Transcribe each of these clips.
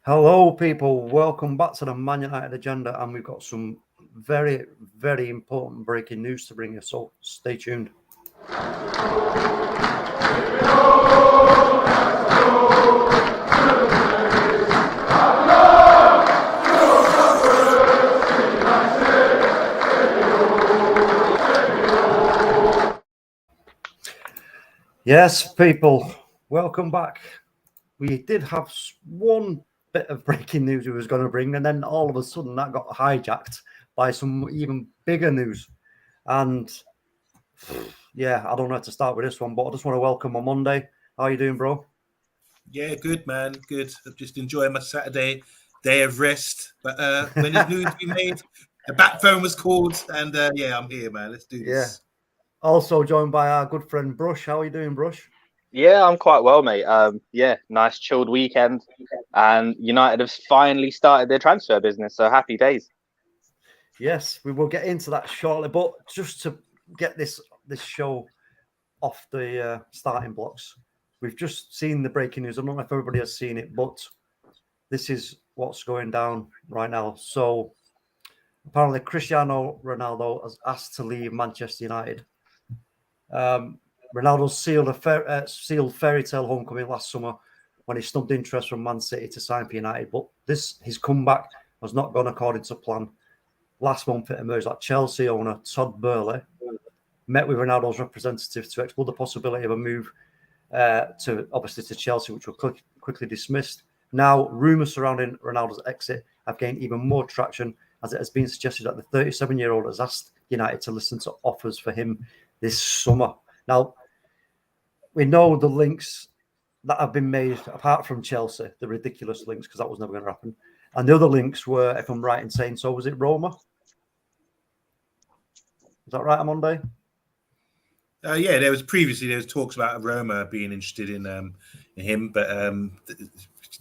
Hello, people. Welcome back to the Man United Agenda, and we've got some very, very important breaking news to bring you. So stay tuned. Yes, people. Welcome back. We did have one bit of breaking news we was going to bring, and then all of a sudden that got hijacked by some even bigger news. And yeah, I don't know how to start with this one, but I just want to welcome OMONDI. How are you doing, bro? Yeah, good, man. Good. I'm just enjoying my Saturday day of rest. But when there's news to be made, the back phone was called, and yeah, I'm here, man. Let's do this. Yeah. Also joined by our good friend Brush. How are you doing, Brush? Yeah, I'm quite well, mate. Yeah, nice chilled weekend, and United have finally started their transfer business. So happy days. Yes, we will get into that shortly, but just to get this show off the starting blocks, we've just seen the breaking news. I don't know if everybody has seen it, but this is what's going down right now. So apparently, Cristiano Ronaldo has asked to leave Manchester United. Ronaldo sealed fairy tale homecoming last summer when he snubbed interest from Man City to sign for United, but his comeback has not gone according to plan. Last month, it emerged that Chelsea owner Todd Boehly met with Ronaldo's representative to explore the possibility of a move to Chelsea, which were quickly dismissed. Now, rumours surrounding Ronaldo's exit have gained even more traction, as it has been suggested that the 37-year-old has asked United to listen to offers for him this summer. Now, we know the links that have been made, apart from Chelsea, the ridiculous links, because that was never going to happen. And the other links were, if I'm right in saying so, was it Roma? Is that right, Amonde? Yeah, there was talks about Roma being interested in him, but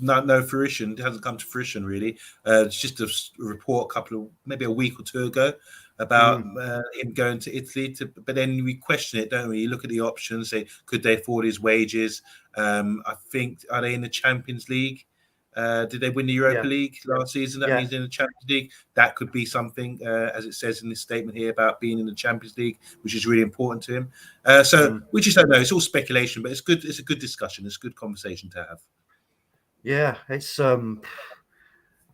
no fruition. It hasn't come to fruition really. It's just a report maybe a week or two ago about him going to Italy. But then we question it, don't we? You look at the options. Say, could they afford his wages? I think, are they in the Champions League? Did they win the Europa League last season? That means in the Champions League. That could be something, as it says in this statement here, about being in the Champions League, which is really important to him. So we just don't know. It's all speculation, but it's good. It's a good discussion. It's a good conversation to have. Yeah, it's. I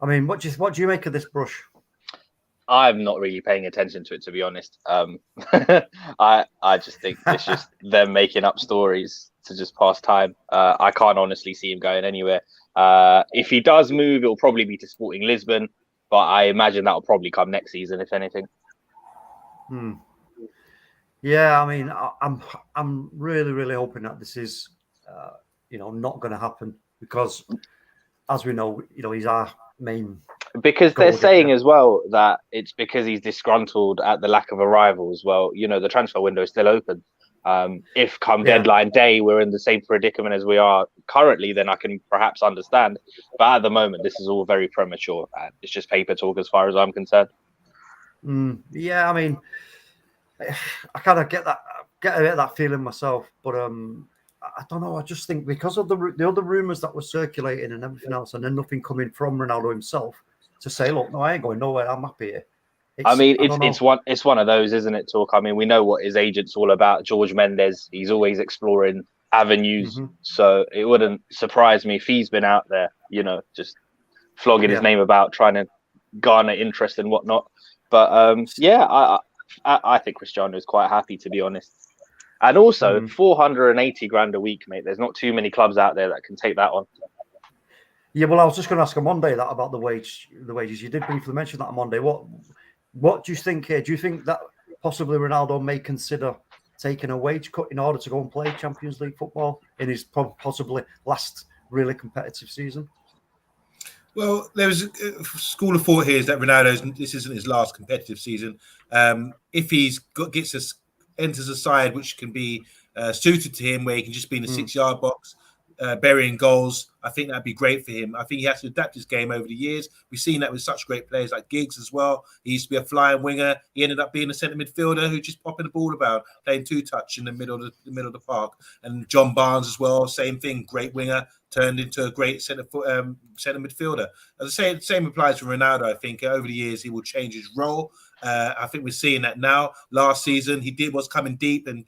mean, what do you make of this, Brush? I'm not really paying attention to it, to be honest. I just think it's just them making up stories to just pass time. I can't honestly see him going anywhere. If he does move, it'll probably be to Sporting Lisbon, but I imagine that'll probably come next season, if anything. Yeah, I mean, I'm really, really hoping that this is, not going to happen, because, as we know, he's our main. Because they're saying as well that it's because he's disgruntled at the lack of a rival as well. The transfer window is still open. If come deadline day we're in the same predicament as we are currently, then I can perhaps understand. But at the moment, this is all very premature, and it's just paper talk as far as I'm concerned. Yeah, I mean, I kind of get a bit of that feeling myself, but I don't know. I just think because of the other rumours that were circulating and everything else, and then nothing coming from Ronaldo himself to say, look, no, I ain't going nowhere. I'm happy here. It's one of those, isn't it, Talk? I mean, we know what his agent's all about. George Mendes, he's always exploring avenues. So it wouldn't surprise me if he's been out there, just flogging his name about, trying to garner interest and whatnot. But I think Cristiano is quite happy, to be honest. And also, 480 grand a week, mate. There's not too many clubs out there that can take that on. Yeah, well, I was just going to ask on Monday that about the wages. You did briefly mention that on Monday. What do you think here? Do you think that possibly Ronaldo may consider taking a wage cut in order to go and play Champions League football in his possibly last really competitive season? Well, there's a school of thought here is that this isn't his last competitive season. If he's enters a side which can be suited to him, where he can just be in the 6-yard box, burying goals, I think that'd be great for him. I think he has to adapt his game over the years. We've seen that with such great players like Giggs as well. He used to be a flying winger. He ended up being a centre midfielder who just popping the ball about, playing two-touch in the middle of the park. And John Barnes as well, same thing, great winger, turned into a great centre midfielder. As I say, the same applies for Ronaldo. I think over the years he will change his role. I think we're seeing that now. Last season, he was coming deep and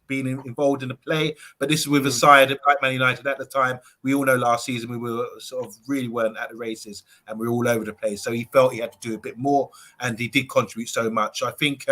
being involved in the play, but this is with a side like Man United at the time. We all know last season we were sort of really weren't at the races and we were all over the place. So he felt he had to do a bit more, and he did contribute so much. I think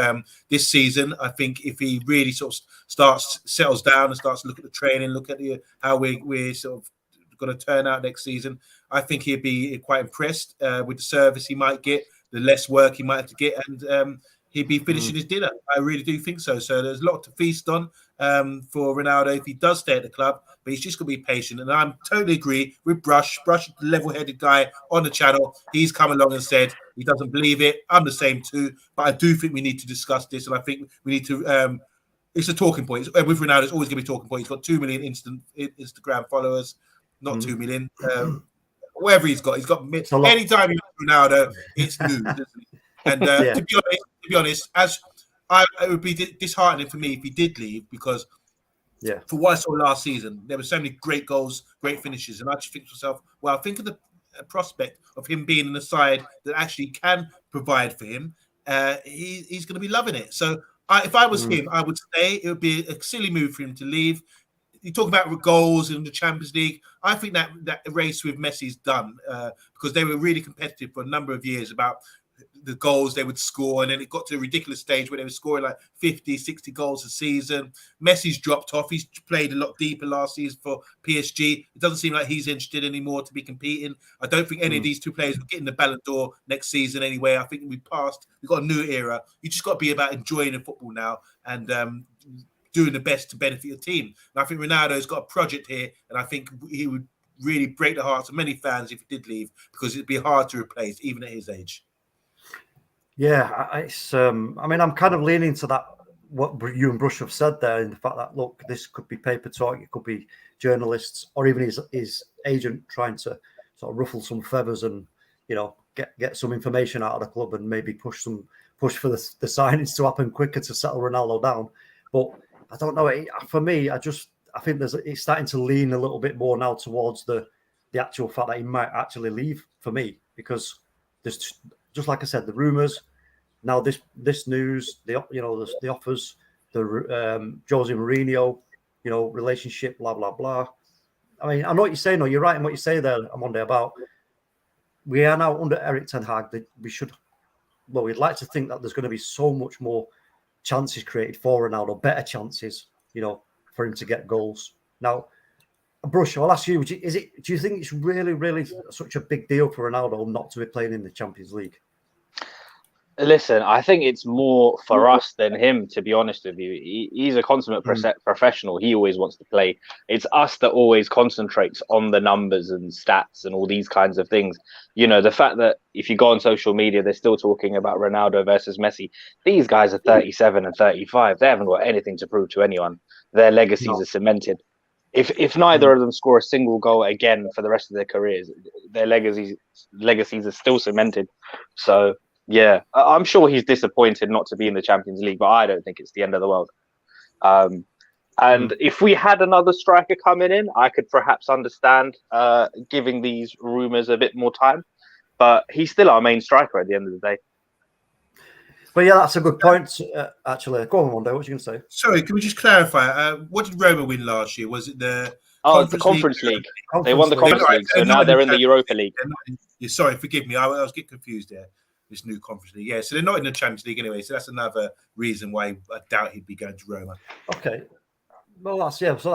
this season, I think if he really sort of settles down and starts to look at the training, look at how we're sort of going to turn out next season, I think he'd be quite impressed with the service he might get, the less work he might have to get, and he'd be finishing his dinner. I really do think so. So there's a lot to feast on for Ronaldo if he does stay at the club, but he's just going to be patient. And I totally agree with Brush. Brush is the level-headed guy on the channel. He's come along and said he doesn't believe it. I'm the same too, but I do think we need to discuss this, and I think we need to it's a talking point. With Ronaldo, it's always going to be a talking point. He's got 2 million Instagram followers, not 2 million. Whatever he's got anytime you Ronaldo, it's news, isn't it? And to be honest, it would be disheartening for me if he did leave, because for what I saw last season, there were so many great goals, great finishes, and I just think to myself, well, think of the prospect of him being in the side that actually can provide for him. He's going to be loving it. So if I was him, I would stay. It would be a silly move for him to leave. You talk about goals in the Champions League. I think that race with Messi's done because they were really competitive for a number of years about the goals they would score, and then it got to a ridiculous stage where they were scoring like 50, 60 goals a season. Messi's dropped off. He's played a lot deeper last season for PSG. It doesn't seem like he's interested anymore to be competing. I don't think any of these two players will get in the Ballon d'Or next season anyway. I think we've got a new era. You just got to be about enjoying the football now and doing the best to benefit your team. And I think Ronaldo's got a project here, and I think he would really break the hearts of many fans if he did leave, because it'd be hard to replace even at his age. Yeah, it's. I mean, I'm kind of leaning to that what you and Brush have said there, in the fact that, look, this could be paper talk, it could be journalists, or even his agent trying to sort of ruffle some feathers and, you know, get some information out of the club and maybe push for the signings to happen quicker to settle Ronaldo down. But I don't know. For me, I think it's starting to lean a little bit more now towards the actual fact that he might actually leave, for me, because there's, just like I said, the rumours. Now this news, the offers, the Jose Mourinho, relationship, blah blah blah. I mean, I know what you're saying. No, you're right in what you say there, Amonde, about we are now under Erik ten Hag. That we'd like to think that there's going to be so much more chances created for Ronaldo, better chances, for him to get goals. Now, Brush, I'll ask you: do you think it's really, really such a big deal for Ronaldo not to be playing in the Champions League? Listen, I think it's more for us than him, to be honest with you. He's a consummate professional. He always wants to play. It's us that always concentrates on the numbers and stats and all these kinds of things. The fact that if you go on social media, they're still talking about Ronaldo versus Messi. These guys are 37 and 35. They haven't got anything to prove to anyone. Their legacies are cemented. If neither of them score a single goal again for the rest of their careers, their legacies are still cemented. So, yeah, I'm sure he's disappointed not to be in the Champions League, but I don't think it's the end of the world. And if we had another striker coming in, I could perhaps understand giving these rumours a bit more time. But he's still our main striker at the end of the day. But yeah, that's a good point, actually. Go on, Wonder. What you going to say? Sorry, can we just clarify? What did Roma win last year? Was it the Conference League? They won the Conference League, so now they're in the Europa League. Sorry, forgive me. I was getting confused there. This new Conference League. Yeah, so they're not in the Champions League anyway. So that's another reason why I doubt he'd be going to Roma. Okay. Well, that's that's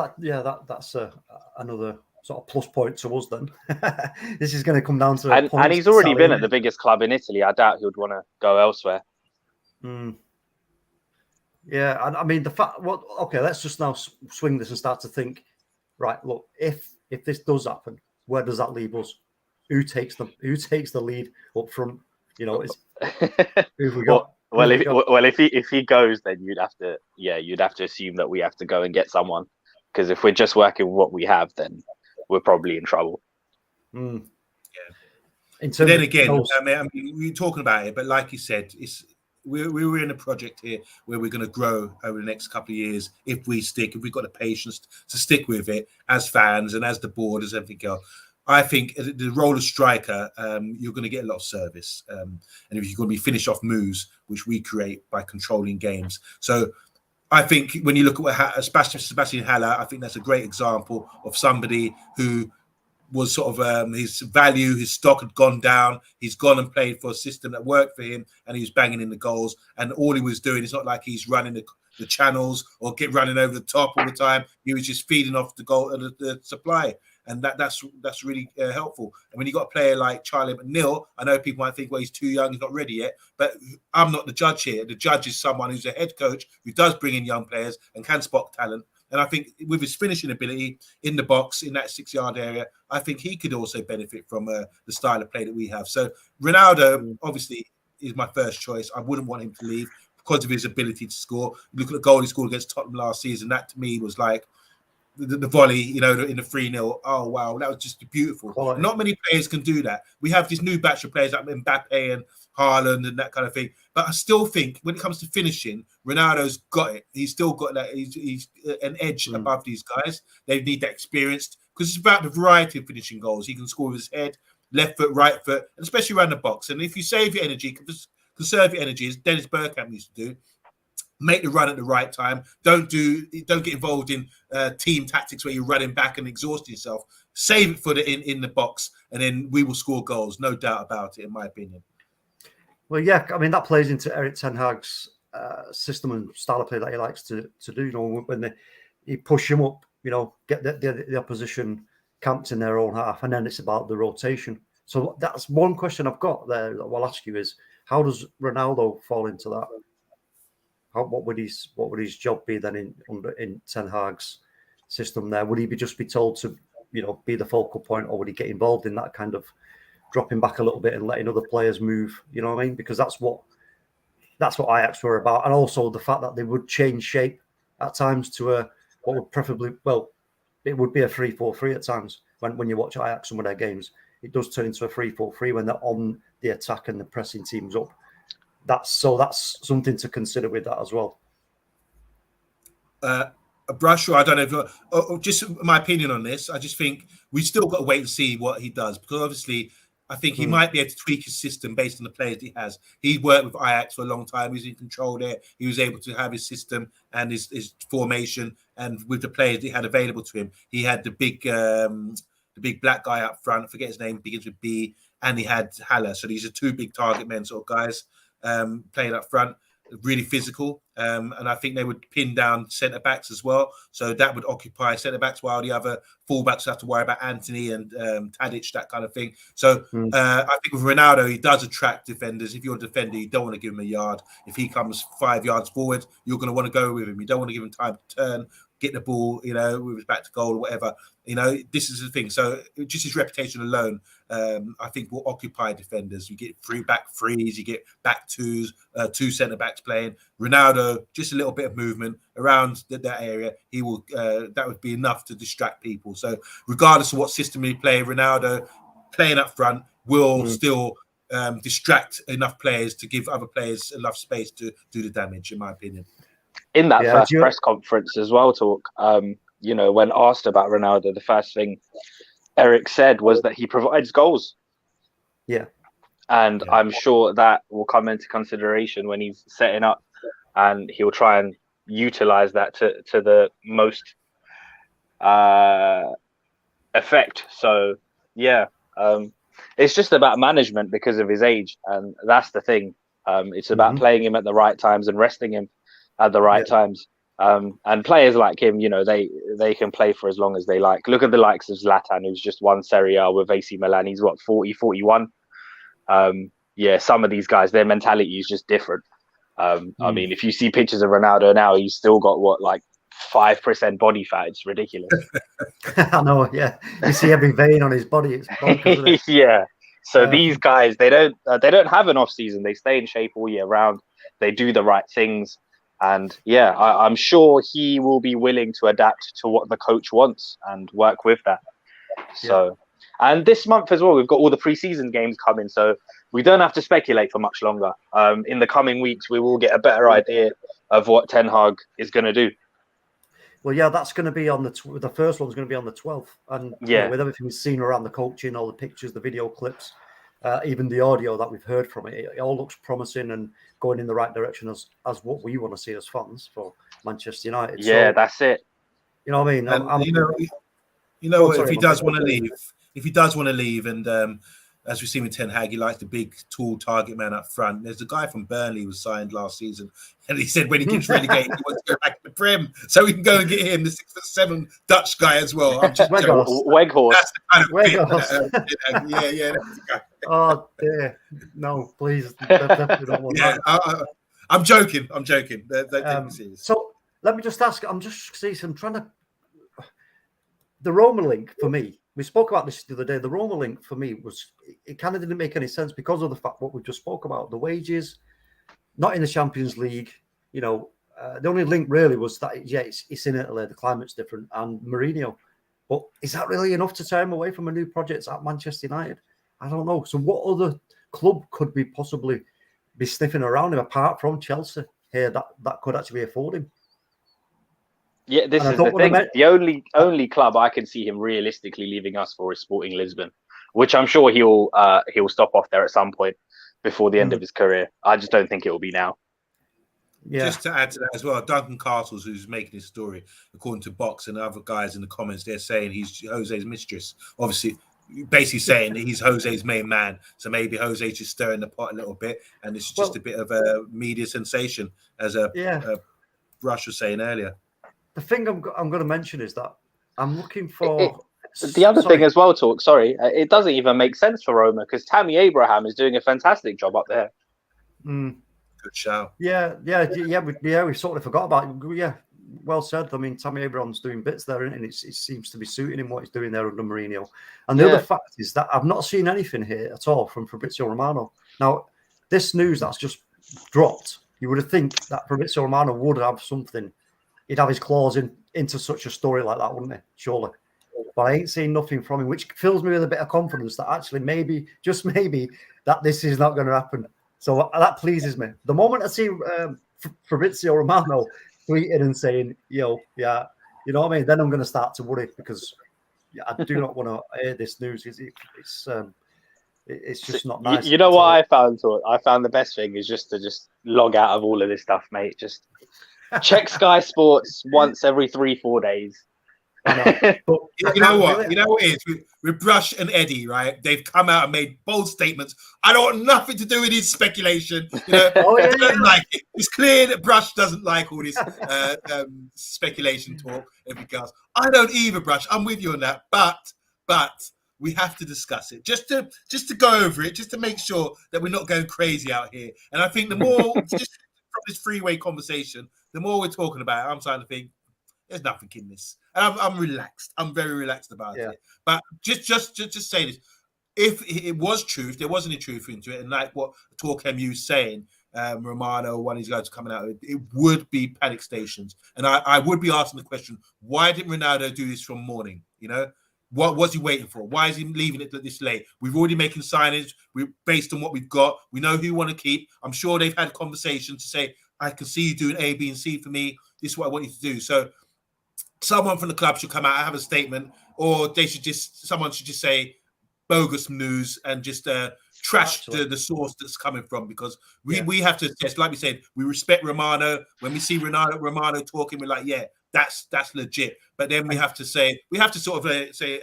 another sort of plus point to us then. This is going to come down to and he's already been at the biggest club in Italy. I doubt he would want to go elsewhere. Yeah, and I mean the fact. Well, okay, let's just now swing this and start to think. Right, look, if this does happen, where does that leave us? Who takes the lead up front? Who've we got? If he goes, then you'd have to assume that we have to go and get someone, because if we're just working with what we have, then we're probably in trouble. Mm. Yeah. But then again, I mean, we're talking about it, but like you said, we're in a project here where we're going to grow over the next couple of years if we've got the patience to stick with it as fans and as the board, as everything else. I think the role of striker, you're going to get a lot of service. And if you're going to be finish off moves, which we create by controlling games. So I think when you look at what Sebastian Haller, I think that's a great example of somebody who was sort of his value, his stock had gone down. He's gone and played for a system that worked for him, and he was banging in the goals. And all he was doing, it's not like he's running the channels or running over the top all the time. He was just feeding off the goal, the supply. And that's really helpful. And when you got a player like Charlie McNeil, I know people might think, well, he's too young, he's not ready yet. But I'm not the judge here. The judge is someone who's a head coach who does bring in young players and can spot talent. And I think with his finishing ability in the box, in that 6-yard area, I think he could also benefit from the style of play that we have. So Ronaldo, obviously, is my first choice. I wouldn't want him to leave because of his ability to score. Look at the goal he scored against Tottenham last season. That, to me, was like the volley, in the 3-0. Oh, wow, that was just beautiful. Quality. Not many players can do that. We have this new batch of players like Mbappe and Haaland and that kind of thing. But I still think when it comes to finishing, Ronaldo's got it. He's still got that. He's an edge above these guys. They need that experience because it's about the variety of finishing goals. He can score with his head, left foot, right foot, and especially around the box. And if you save your energy, conserve your energy, as Dennis Bergkamp used to do, make the run at the right time. Don't get involved in team tactics where you're running back and exhausting yourself. Save it for in the box, and then we will score goals. No doubt about it, in my opinion. Well, yeah, I mean, that plays into Erik ten Hag's system and style of play that he likes to do. When you push him up, get the opposition camped in their own half, and then it's about the rotation. So that's one question I've got there that I'll ask you is, how does Ronaldo fall into that? What would his job be then in Ten Hag's system there? Would he just be told to, be the focal point, or would he get involved in that kind of dropping back a little bit and letting other players move? You know what I mean? Because that's what Ajax were about, and also the fact that they would change shape at times to what would preferably, it would be a 3-4-3 at times. When you watch Ajax, some of their games, it does turn into a 3-4-3 when they're on the attack and the pressing teams up. That's something to consider with that as well. Brashaw, I don't know if just my opinion on this. I just think we still got to wait and see what he does, because obviously I think he might be able to tweak his system based on the players he has. He worked with Ajax for a long time. He was in control there. He was able to have his system and his formation, and with the players he had available to him, he had the big black guy up front. I forget his name, begins with B, and he had Haller. So these are two big target men sort of guys. Playing up front, really physical, and I think they would pin down centre backs as well. So that would occupy centre backs, while the other fullbacks have to worry about Anthony and Tadic, that kind of thing. So I think with Ronaldo, he does attract defenders. If you're a defender, you don't want to give him a yard. If he comes 5 yards forward, you're going to want to go with him. You don't want to give him time to turn, get the ball, with his back to goal or whatever. This is the thing. So just his reputation alone, I think will occupy defenders. You get back threes, you get back twos, two centre backs playing. Ronaldo, just a little bit of movement around that area, he will. That would be enough to distract people. So regardless of what system he play, Ronaldo playing up front will still distract enough players to give other players enough space to do the damage, in my opinion. In that first press conference as well, when asked about Ronaldo, the first thing Erik said was that he provides goals. Yeah. And I'm sure that will come into consideration when he's setting up, and he'll try and utilize that to the most effect. So, it's just about management because of his age. And that's the thing. It's about playing him at the right times and resting him at the right times. And players like him, they can play for as long as they like. Look at the likes of Zlatan, who's just won Serie A with AC Milan. He's 40, 41. Some of these guys, their mentality is just different. I mean, if you see pictures of Ronaldo now, he's still got 5% body fat. It's ridiculous. I know, yeah. You see every vein on his body. It's bonkers, isn't it? Yeah. So these guys, they don't have an off season. They stay in shape all year round. They do the right things. And I'm sure he will be willing to adapt to what the coach wants and work with that. So, and this month as well, we've got all the pre-season games coming, so we don't have to speculate for much longer. In the coming weeks, we will get a better idea of what Ten Hag is going to do. Well, yeah, that's going to be on the first one's going to be on the 12th, and with everything we've seen around the coaching, all the pictures, the video clips, even the audio that we've heard from it, it all looks promising and going in the right direction as what we want to see as fans for Manchester United. Yeah, so, that's it. You know what I mean? And if he does want to leave, and as we've seen with Ten Hag, he likes the big, tall target man up front. There's a guy from Burnley who was signed last season, and he said when he gets relegated, he wants to go back to the Prem, so we can go and get him, the 6'7" Dutch guy as well. I'm just Weghorst. That's the kind of Weghorst. Yeah, that's the guy. Oh dear, no, please, definitely don't want that. I'm joking. Don't take me serious. So let me just ask. I'm trying to. The Roma link for me. We spoke about this the other day. The Roma link for me it kind of didn't make any sense because of the fact what we just spoke about. The wages, not in the Champions League. You know, the only link really was that it's in Italy. The climate's different, and Mourinho. But is that really enough to tear him away from a new project at Manchester United? I don't know. So what other club could be possibly be sniffing around him apart from Chelsea here that could actually afford him? Yeah, this is the thing. The only club I can see him realistically leaving us for is Sporting Lisbon, which I'm sure he'll stop off there at some point before the end of his career. I just don't think it will be now. Yeah. Just to add to that as well, Duncan Castles, who's making his story, according to Box and other guys in the comments, they're saying he's Jose's mistress. Obviously, basically saying that he's Jose's main man. So maybe Jose's just stirring the pot a little bit, and it's just a bit of a media sensation, as Rush was saying earlier. The thing I'm going to mention is that I'm looking for... The other thing as well, it doesn't even make sense for Roma because Tammy Abraham is doing a fantastic job up there. Mm. Good shout. Yeah. We sort of forgot about it. Yeah, well said. I mean, Tammy Abraham's doing bits there, and it seems to be suiting him what he's doing there under Mourinho. And the other fact is that I've not seen anything here at all from Fabrizio Romano. Now, this news that's just dropped, you would think that Fabrizio Romano would have something. He'd have his claws into such a story like that, wouldn't he? Surely. But I ain't seen nothing from him, which fills me with a bit of confidence that actually maybe, just maybe, that this is not going to happen. So that pleases me. The moment I see Fabrizio Romano tweeting and saying, you know what I mean? Then I'm going to start to worry because I do not want to hear this news. It's just not nice. You know what I found? I found the best thing is just to log out of all of this stuff, mate. Just check Sky Sports once every 3-4 days. I know. But you know what? You know what it is with Brush and Eddie, right? They've come out and made bold statements. I don't want nothing to do with his speculation. You know, I don't like it. It's clear that Brush doesn't like all this speculation talk. Everything else, I don't either, Brush. I'm with you on that, but we have to discuss it just to go over it, just to make sure that we're not going crazy out here. And I think the more just from this freeway conversation, the more we're talking about it, I'm starting to think there's nothing in this. And I'm relaxed. I'm very relaxed about it. But just say this. If it was truth, there wasn't any truth into it. And like what TalkMU's saying, Romano, one of these guys coming out, it would be panic stations. And I would be asking the question, why didn't Ronaldo do this from morning? You know, what was he waiting for? Why is he leaving it this late? We've already making signage. We're based on what we've got. We know who we want to keep. I'm sure they've had conversations to say, I can see you doing A, B, and C for me. This is what I want you to do. So someone from the club should come out and have a statement, or someone should just say bogus news and just trash the source that's coming from, because we have to test. Like we said, we respect Romano. When we see Romano talking, we're like, yeah, that's legit. But then we have to sort of say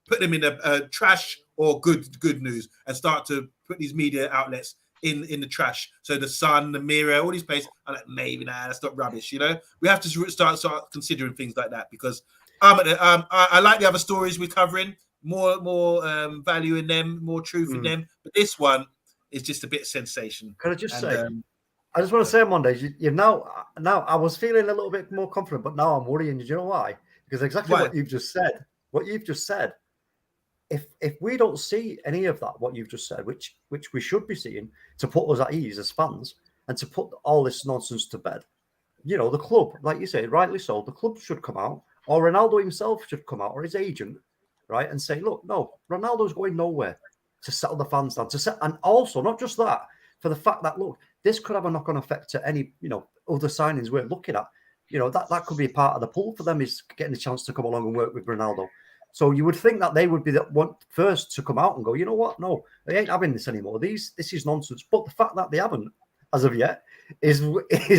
put them in a trash or good news, and start to put these media outlets in the trash. So the Sun, the Mirror, all these places, I'm like, maybe that's not rubbish. You know, we have to start considering things like that, because I like the other stories we're covering. More value in them, more truth in them. But this one is just a bit of sensation. Can I just say? I just want to say, Monday, you've now I was feeling a little bit more confident, but now I'm worrying. Do you know why? Because exactly what you've just said. If we don't see any of that, what you've just said, which we should be seeing, to put us at ease as fans and to put all this nonsense to bed, you know, the club, like you say, rightly so, the club should come out, or Ronaldo himself should come out, or his agent, right, and say, look, no, Ronaldo's going nowhere, to settle the fans down, and also not just that, for the fact that, look, this could have a knock-on effect to any, other signings we're looking at. That could be part of the pull for them, is getting a chance to come along and work with Ronaldo. So you would think that they would be the one first to come out and go, you know what? No, they ain't having this anymore. This is nonsense. But the fact that they haven't, as of yet, is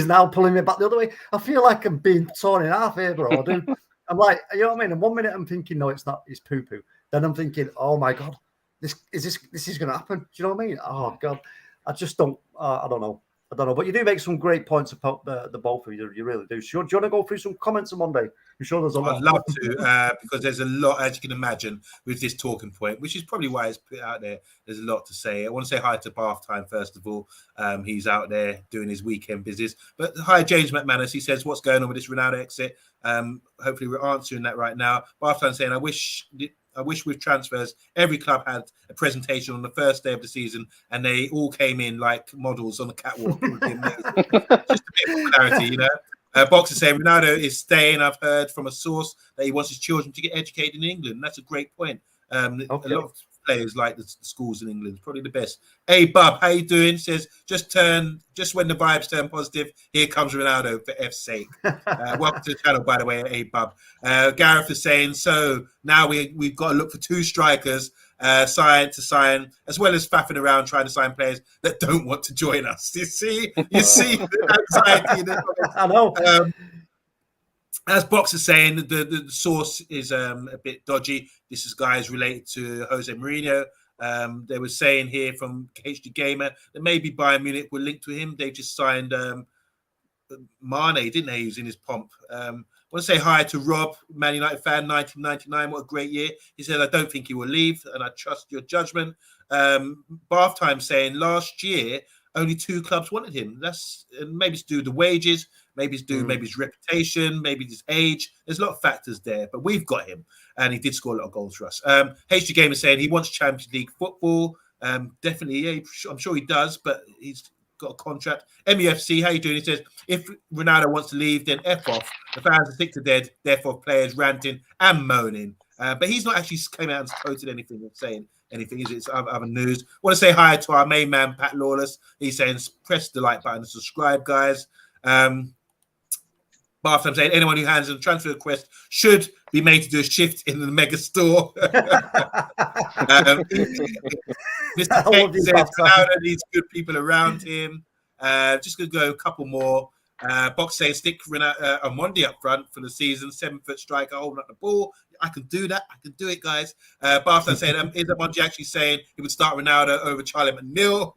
now pulling me back the other way. I feel like I'm being torn in half here, bro. Dude. I'm like, you know what I mean? And 1 minute I'm thinking, no, it's not. It's poo-poo. Then I'm thinking, oh my God, this is going to happen. Do you know what I mean? Oh God, I just don't. I don't know. But you do make some great points about the both of you. You really do. Do you want to go through some comments on Monday? I'm sure there's a lot. I'd love to, because there's a lot, as you can imagine, with this talking point, which is probably why it's put out there. There's a lot to say. I want to say hi to Bath Time, first of all. He's out there doing his weekend business. But hi, James McManus. He says, what's going on with this Ronaldo exit? Hopefully we're answering that right now. Bath Time saying, I wish with transfers, every club had a presentation on the first day of the season and they all came in like models on the catwalk. It would be amazing. Just a bit of clarity, Boxer saying Ronaldo is staying. I've heard from a source that he wants his children to get educated in England. That's a great point. A lot of players like the schools in England. Probably the best. Hey, Bub, how you doing? Says, just when the vibes turn positive, here comes Ronaldo, for F's sake. Welcome to the channel, by the way. Hey, Bub. Gareth is saying, so now we've got to look for 2 strikers, sign, as well as faffing around trying to sign players that don't want to join us. You see the anxiety. I know. As Box is saying, the source is a bit dodgy. This is guys related to Jose Mourinho. They were saying here from HD Gamer that maybe Bayern Munich were linked to him. They just signed Mane, didn't they? He was in his pomp. I want to say hi to Rob, Man United fan, 1999. What a great year. He said, I don't think he will leave, and I trust your judgment. Bath Time saying last year, only 2 clubs wanted him. That's maybe to do with the wages, maybe it's due, maybe his reputation, maybe his age. There's a lot of factors there, but we've got him, and he did score a lot of goals for us. HG Gamer saying he wants Champions League football. Definitely, yeah, I'm sure he does, but he's got a contract. MEFC, how you doing? He says, if Ronaldo wants to leave, then F off. The fans are sick to death, therefore players ranting and moaning. But he's not actually came out and quoted anything or saying anything, is it? It's other news. I want to say hi to our main man, Pat Lawless. He's saying, press the like button and subscribe, guys. Bath, I'm saying anyone who hands in a transfer request should be made to do a shift in the mega store. Mr. Peck says Ronaldo needs good people around him. Just going to go a couple more. Box saying stick OMONDI up front for the season. 7-foot striker holding up the ball. I can do that. I can do it, guys. Bath saying, is OMONDI actually saying he would start Ronaldo over Charlie McNeil?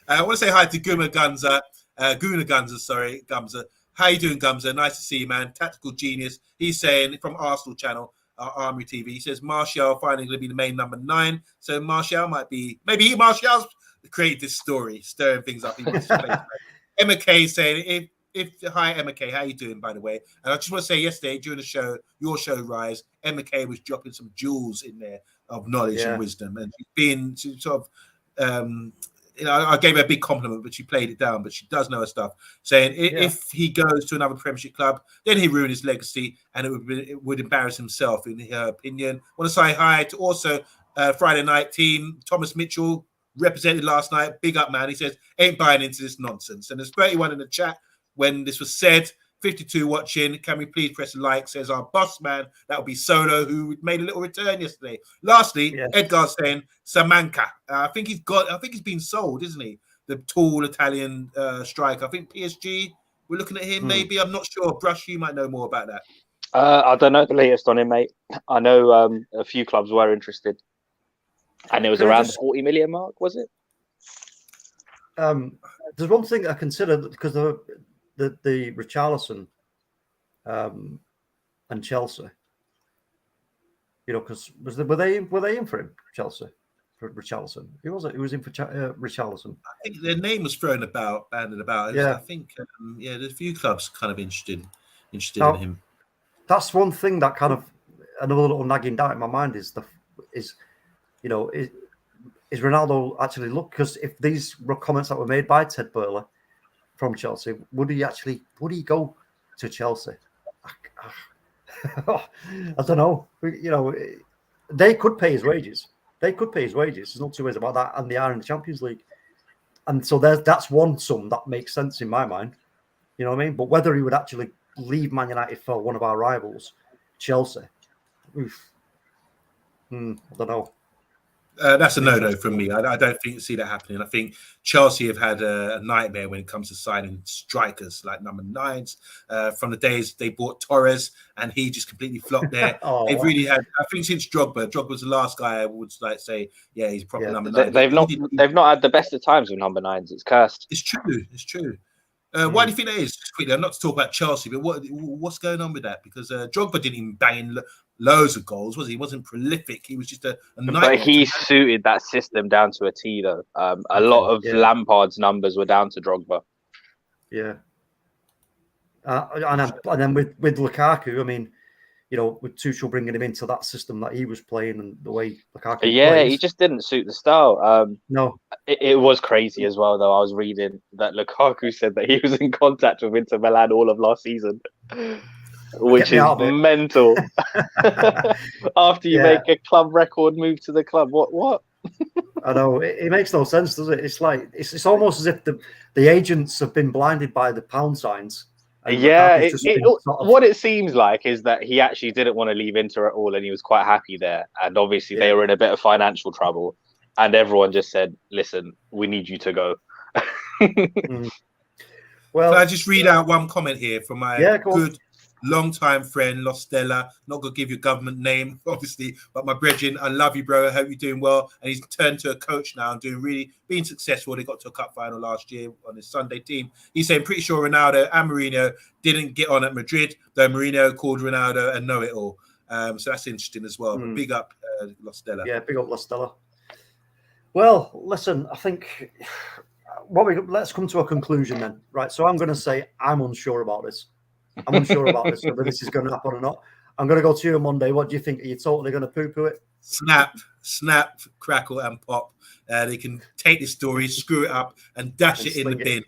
I want to say hi to Guna Gunza. Gumza. How you doing, Gumza? Nice to see you, man. Tactical genius. He's saying from Arsenal channel, Armory TV. He says Martial finally going to be the main number 9. So Martial might be, maybe Martial's created this story, stirring things up. He wants to play. Emma K saying, hi Emma K, how you doing, by the way? And I just want to say, yesterday during the show, your show, Rise, Emma K was dropping some jewels in there of knowledge and wisdom, and she's been sort of. I gave her a big compliment, but she played it down. But she does know her stuff. Saying if he goes to another Premiership club, then he ruined his legacy, and it would embarrass himself, in her opinion. I want to say hi to also Friday night team Thomas Mitchell, represented last night. Big up, man. He says ain't buying into this nonsense. And there's 31 in the chat when this was said. 52 watching. Can we please press a like? Says our boss man. That would be Solo, who made a little return yesterday. Lastly, Edgar's saying Samanka. I think he's been sold, isn't he? The tall Italian striker. I think PSG. We're looking at him. Maybe, I'm not sure. Brush, you might know more about that. I don't know the latest on him, mate. I know a few clubs were interested, and it was around the 40 million mark. Was it? There's one thing I consider, because the Richarlison and Chelsea, because were they in for him? Chelsea for Richarlison. Who was it? Who was in for Richarlison? I think their name was thrown about, banded about. I think there's a few clubs kind of interested in him. That's one thing that kind of, another little nagging doubt in my mind is Ronaldo actually because if these were comments that were made by Ted Burley from Chelsea, would he go to Chelsea? I don't know. You know, they could pay his wages. There's no two ways about that, and they are in the Champions League. And so that's one sum that makes sense in my mind. You know what I mean? But whether he would actually leave Man United for one of our rivals, Chelsea, I don't know. That's a no-no from me. I don't see that happening. I think Chelsea have had a nightmare when it comes to signing strikers like number 9s. From the days they bought Torres and he just completely flopped there. They've really had. I think since Drogba was the last guy I would like say, yeah, he's proper number 9. They've not had the best of times with number 9s. It's cursed. It's true. Why do you think that is? Just quickly, I'm not to talk about Chelsea, but what's going on with that? Because Drogba didn't even bang in loads of goals, was he? He wasn't prolific. He was just a nightmare. But he suited that system down to a T, though. A lot of Lampard's numbers were down to Drogba. Yeah. And then with Lukaku, I mean, you know, with Tuchel bringing him into that system that he was playing and the way Lukaku plays. He just didn't suit the style. No. It was crazy as well, though. I was reading that Lukaku said that he was in contact with Inter Milan all of last season, which is mental. After you make a club record move to the club, what? I know it makes no sense, does it? It's like it's almost as if the agents have been blinded by the pound signs. Yeah, what it seems like is that he actually didn't want to leave Inter at all, and he was quite happy there. And obviously, they were in a bit of financial trouble, and everyone just said, "Listen, we need you to go." Well, can I just read out one comment here from my good long-time friend Lostella. Not gonna give you a government name, obviously, but my brethren, I love you, bro. I hope you're doing well. And he's turned to a coach now and being successful. They got to a cup final last year on his Sunday team. He's saying pretty sure Ronaldo and Mourinho didn't get on at Madrid, though Mourinho called Ronaldo a know-it-all. So that's interesting as well. But big up Lostella. Yeah, big up Lostella. Well, listen, I think let's come to a conclusion then, right? So I'm going to say I'm unsure about this. Whether this is going to happen or not. I'm going to go to you on Monday. What do you think? Are you totally going to poo-poo it? Snap, crackle, and pop. They can take this story, screw it up, and dash it in the bin.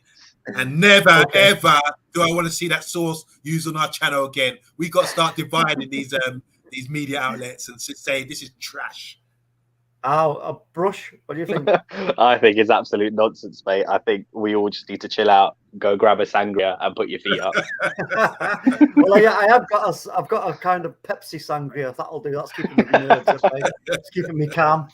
And never, ever do I want to see that source used on our channel again. We got to start dividing these media outlets and say this is trash. A brush? What do you think? I think it's absolute nonsense, mate. I think we all just need to chill out, go grab a sangria, and put your feet up. Well, yeah, I've got a kind of Pepsi sangria. That'll do. That's keeping me nervous. It's keeping me calm.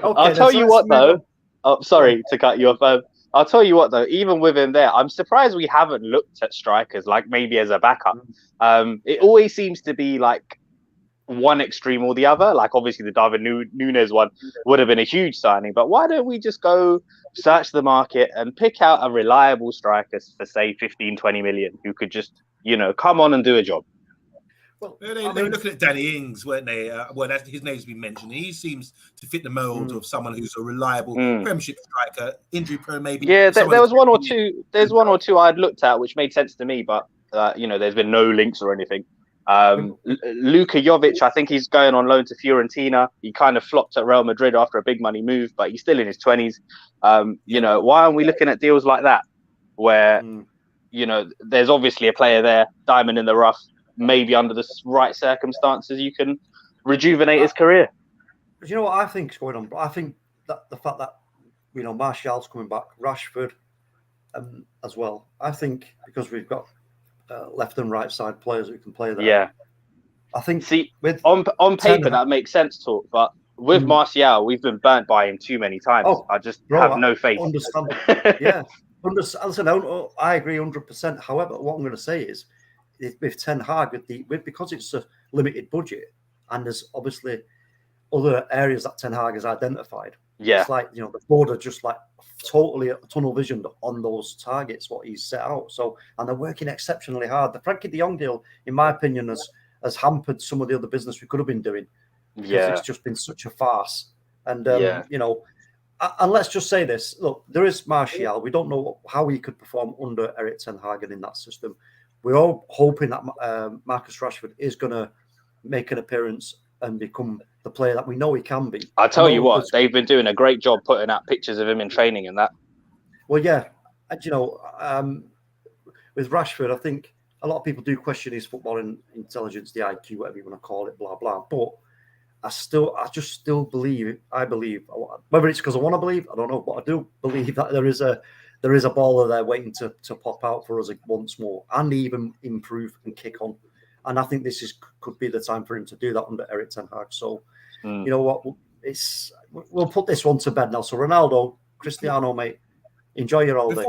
I'll tell you what, though. Oh, sorry to cut you off. I'll tell you what, though. Even within there, I'm surprised we haven't looked at strikers like maybe as a backup. It always seems to be like one extreme or the other. Like obviously the David Nunes one would have been a huge signing, but why don't we just go search the market and pick out a reliable striker for say 15-20 million who could just come on and do a job? Well, they were looking at Danny Ings, weren't they? His name's been mentioned. He seems to fit the mold of someone who's a reliable Premiership striker, injury prone maybe. Yeah, there was one or two. There's one or two I'd looked at which made sense to me, but there's been no links or anything. Luka Jovic, I think he's going on loan to Fiorentina. He kind of flopped at Real Madrid after a big money move, but he's still in his 20s. Why aren't we looking at deals like that where there's obviously a player there, diamond in the rough, maybe under the right circumstances you can rejuvenate his career? Do you know what I think is going on? I think that the fact that Martial's coming back, Rashford as well. I think because we've got left and right side players who can play there. Yeah, I think. See, on paper that makes sense, talk, but with Martial, we've been burnt by him too many times. I just have no faith. Understand? Yeah, listen, I agree 100%. However, what I'm going to say is, with Ten Hag, because it's a limited budget, and there's obviously other areas that Ten Hag has identified. Yeah, it's like the board are just like totally tunnel visioned on those targets, what he's set out. So, and they're working exceptionally hard. The Frankie De Jong deal, in my opinion, has hampered some of the other business we could have been doing. Yeah, it's just been such a farce. And and let's just say this: look, there is Martial. We don't know how he could perform under Erik ten Hag in that system. We're all hoping that Marcus Rashford is going to make an appearance and become the player that we know he can be. I'll tell you what, they've been doing a great job putting out pictures of him in training and that. Well, yeah. And, with Rashford, I think a lot of people do question his footballing intelligence, the IQ, whatever you want to call it, blah blah. But I just still believe. I believe, whether it's because I want to believe, I don't know, but I do believe that there is a baller there waiting to pop out for us once more and even improve and kick on. And I think this could be the time for him to do that under Erik ten Hag. So, you know what, we'll put this one to bed now. So Ronaldo, Cristiano, mate, enjoy your holiday.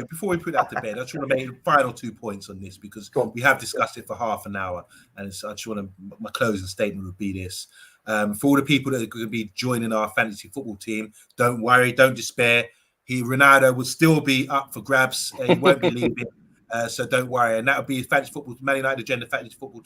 Before we put that to bed, I just want to make the final 2 points on this because we have discussed it for half an hour, and I just want to. My closing statement would be this: for all the people that are going to be joining our fantasy football team, don't worry, don't despair. Ronaldo will still be up for grabs. He won't be leaving. So don't worry, and that'll be fantasy football, Man United agenda fantasy football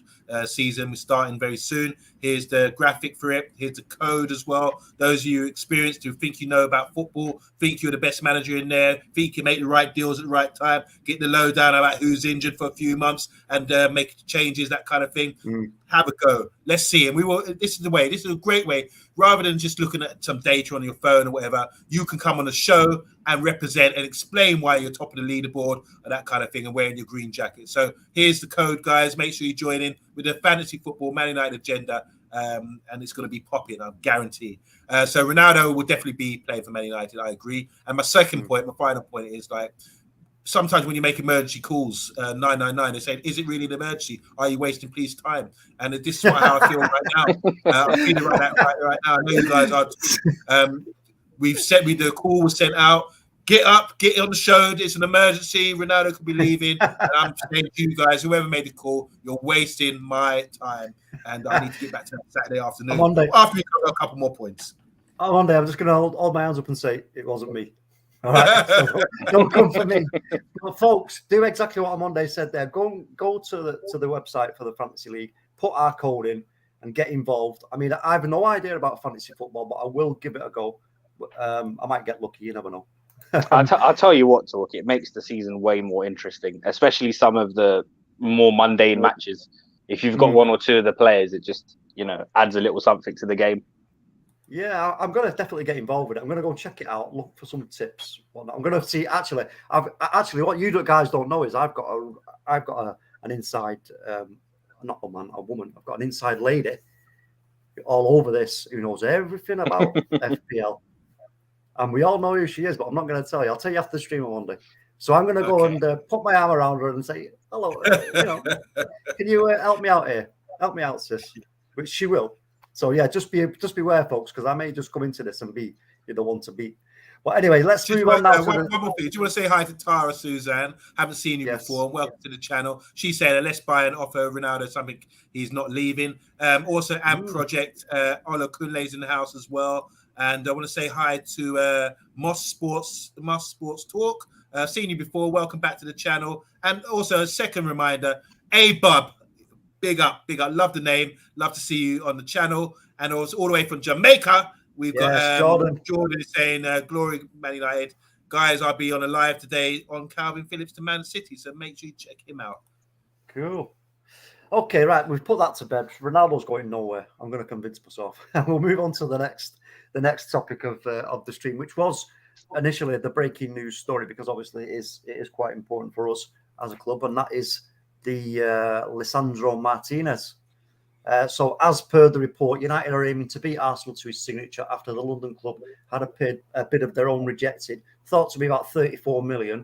season. We're starting very soon. Here's the graphic for it. Here's the code as well. Those of you experienced who think you know about football, think you're the best manager in there, think you can make the right deals at the right time, get the lowdown about who's injured for a few months and make changes, that kind of thing. Have a go. Let's see. And we will. This is the way. This is a great way. Rather than just looking at some data on your phone or whatever, you can come on the show and represent and explain why you're top of the leaderboard and that kind of thing and wearing your green jacket. So here's the code, guys. Make sure you join in with the fantasy football Man United agenda, and it's going to be popping, I guarantee. So Ronaldo will definitely be playing for Man United. I agree. And my second point, my final point is like, sometimes when you make emergency calls, 999, they say, is it really an emergency? Are you wasting police time? And this is how I feel right now. I'm feeling right now. I know you guys are too. The call was sent out. Get up, get on the show. It's an emergency. Ronaldo could be leaving. And I'm saying to you guys, whoever made the call, you're wasting my time. And I need to get back to that Saturday afternoon. After we got a couple more points. One day I'm just going to hold my hands up and say, it wasn't me. All right, so don't come for me. But folks, do exactly what Monday said there. Go to the website for the Fantasy League, put our code in, and get involved. I mean, I have no idea about fantasy football, but I will give it a go. I might get lucky. You never know. I'll tell you what, Talk. It makes the season way more interesting, especially some of the more mundane matches. If you've got one or two of the players, it just adds a little something to the game. Yeah, I'm going to definitely get involved with it. I'm going to go check it out, look for some tips. I'm going to see. Actually, what you guys don't know is I've got an inside, not a man, a woman. I've got an inside lady all over this who knows everything about FPL, and we all know who she is. But I'm not going to tell you. I'll tell you after the stream on Monday. So I'm going to go and put my arm around her and say, "Hello, can you help me out here? Help me out, sis," which she will. So yeah, just beware, folks, because I may just come into this and be the one to beat. But anyway, let's move on now. One more thing. Do you want to say hi to Tara Suzanne? Haven't seen you before. Welcome to the channel. She said, "Let's buy and offer Ronaldo something. He's not leaving." Also, Amp Project. Ola Kunle's in the house as well. And I want to say hi to Moss Sports Talk. Seen you before. Welcome back to the channel. And also a second reminder, Bub. Big up. Love the name. Love to see you on the channel. And also all the way from Jamaica, we've got Jordan. Jordan is saying, "Glory Man United." Guys, I'll be on a live today on Calvin Phillips to Man City. So make sure you check him out. Cool. Okay, right. We've put that to bed. Ronaldo's going nowhere. I'm going to convince myself. And we'll move on to the next topic of the stream, which was initially the breaking news story, because obviously it is quite important for us as a club, and that is the Lisandro Martinez. So as per the report, United are aiming to beat Arsenal to his signature after the London club had a bid of their own rejected, thought to be about 34 million.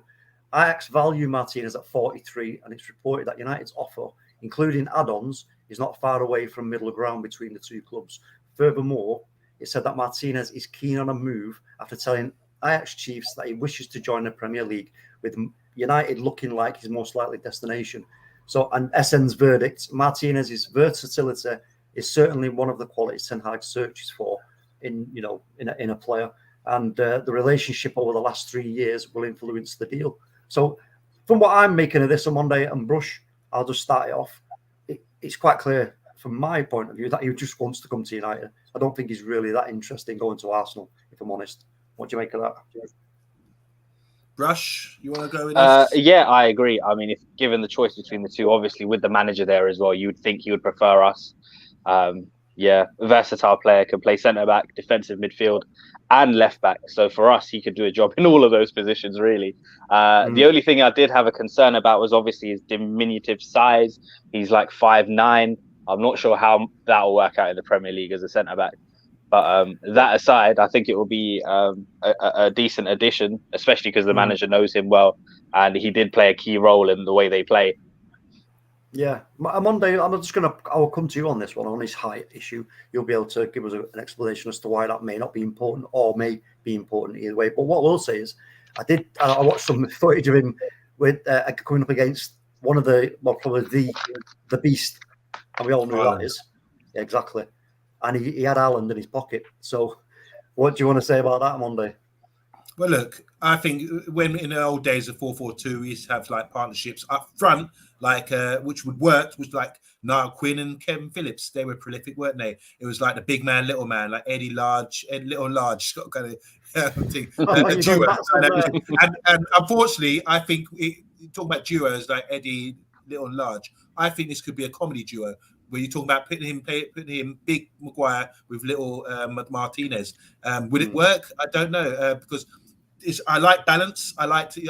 Ajax value Martinez at 43, and it's reported that United's offer, including add-ons, is not far away from middle ground between the two clubs. Furthermore, it said that Martinez is keen on a move after telling Ajax chiefs that he wishes to join the Premier League, with United looking like his most likely destination. So, and SN's verdict, Martinez's versatility is certainly one of the qualities Ten Hag searches for in a player, and the relationship over the last 3 years will influence the deal. So, from what I'm making of this on Monday and Brush, I'll just start it off. It's quite clear from my point of view that he just wants to come to United. I don't think he's really that interested in going to Arsenal, if I'm honest. What do you make of that? Brush, you want to go with this? Yeah, I agree. I mean, if given the choice between the two, obviously with the manager there as well, you would think he would prefer us. versatile player, can play centre back, defensive midfield, and left back. So for us, he could do a job in all of those positions, really. The only thing I did have a concern about was obviously his diminutive size. He's like 5'9". I'm not sure how that will work out in the Premier League as a centre back. But that aside, I think it will be a decent addition, especially because the manager knows him well, and he did play a key role in the way they play. Yeah, Monday, I'll come to you on this one, on his height issue. You'll be able to give us an explanation as to why that may not be important or may be important either way. But what we'll say is, I watched some footage of him with coming up against one of probably the beast, and we all know who that is. Yeah, exactly. And he had Haaland in his pocket. So what do you want to say about that, Monday? Well, look, I think when in the old days of 4-4-2, we used to have like partnerships up front, like which would work, was like Niall Quinn and Kevin Phillips. They were prolific, weren't they? It was like the big man, little man, like Eddie Large, Little and Large, kind of thing. A duo. And unfortunately, I think talking about duos like Eddie, Little and Large, I think this could be a comedy duo, where you're talking about putting him big Maguire with little Martinez. Would it work? I don't know, because I like balance. I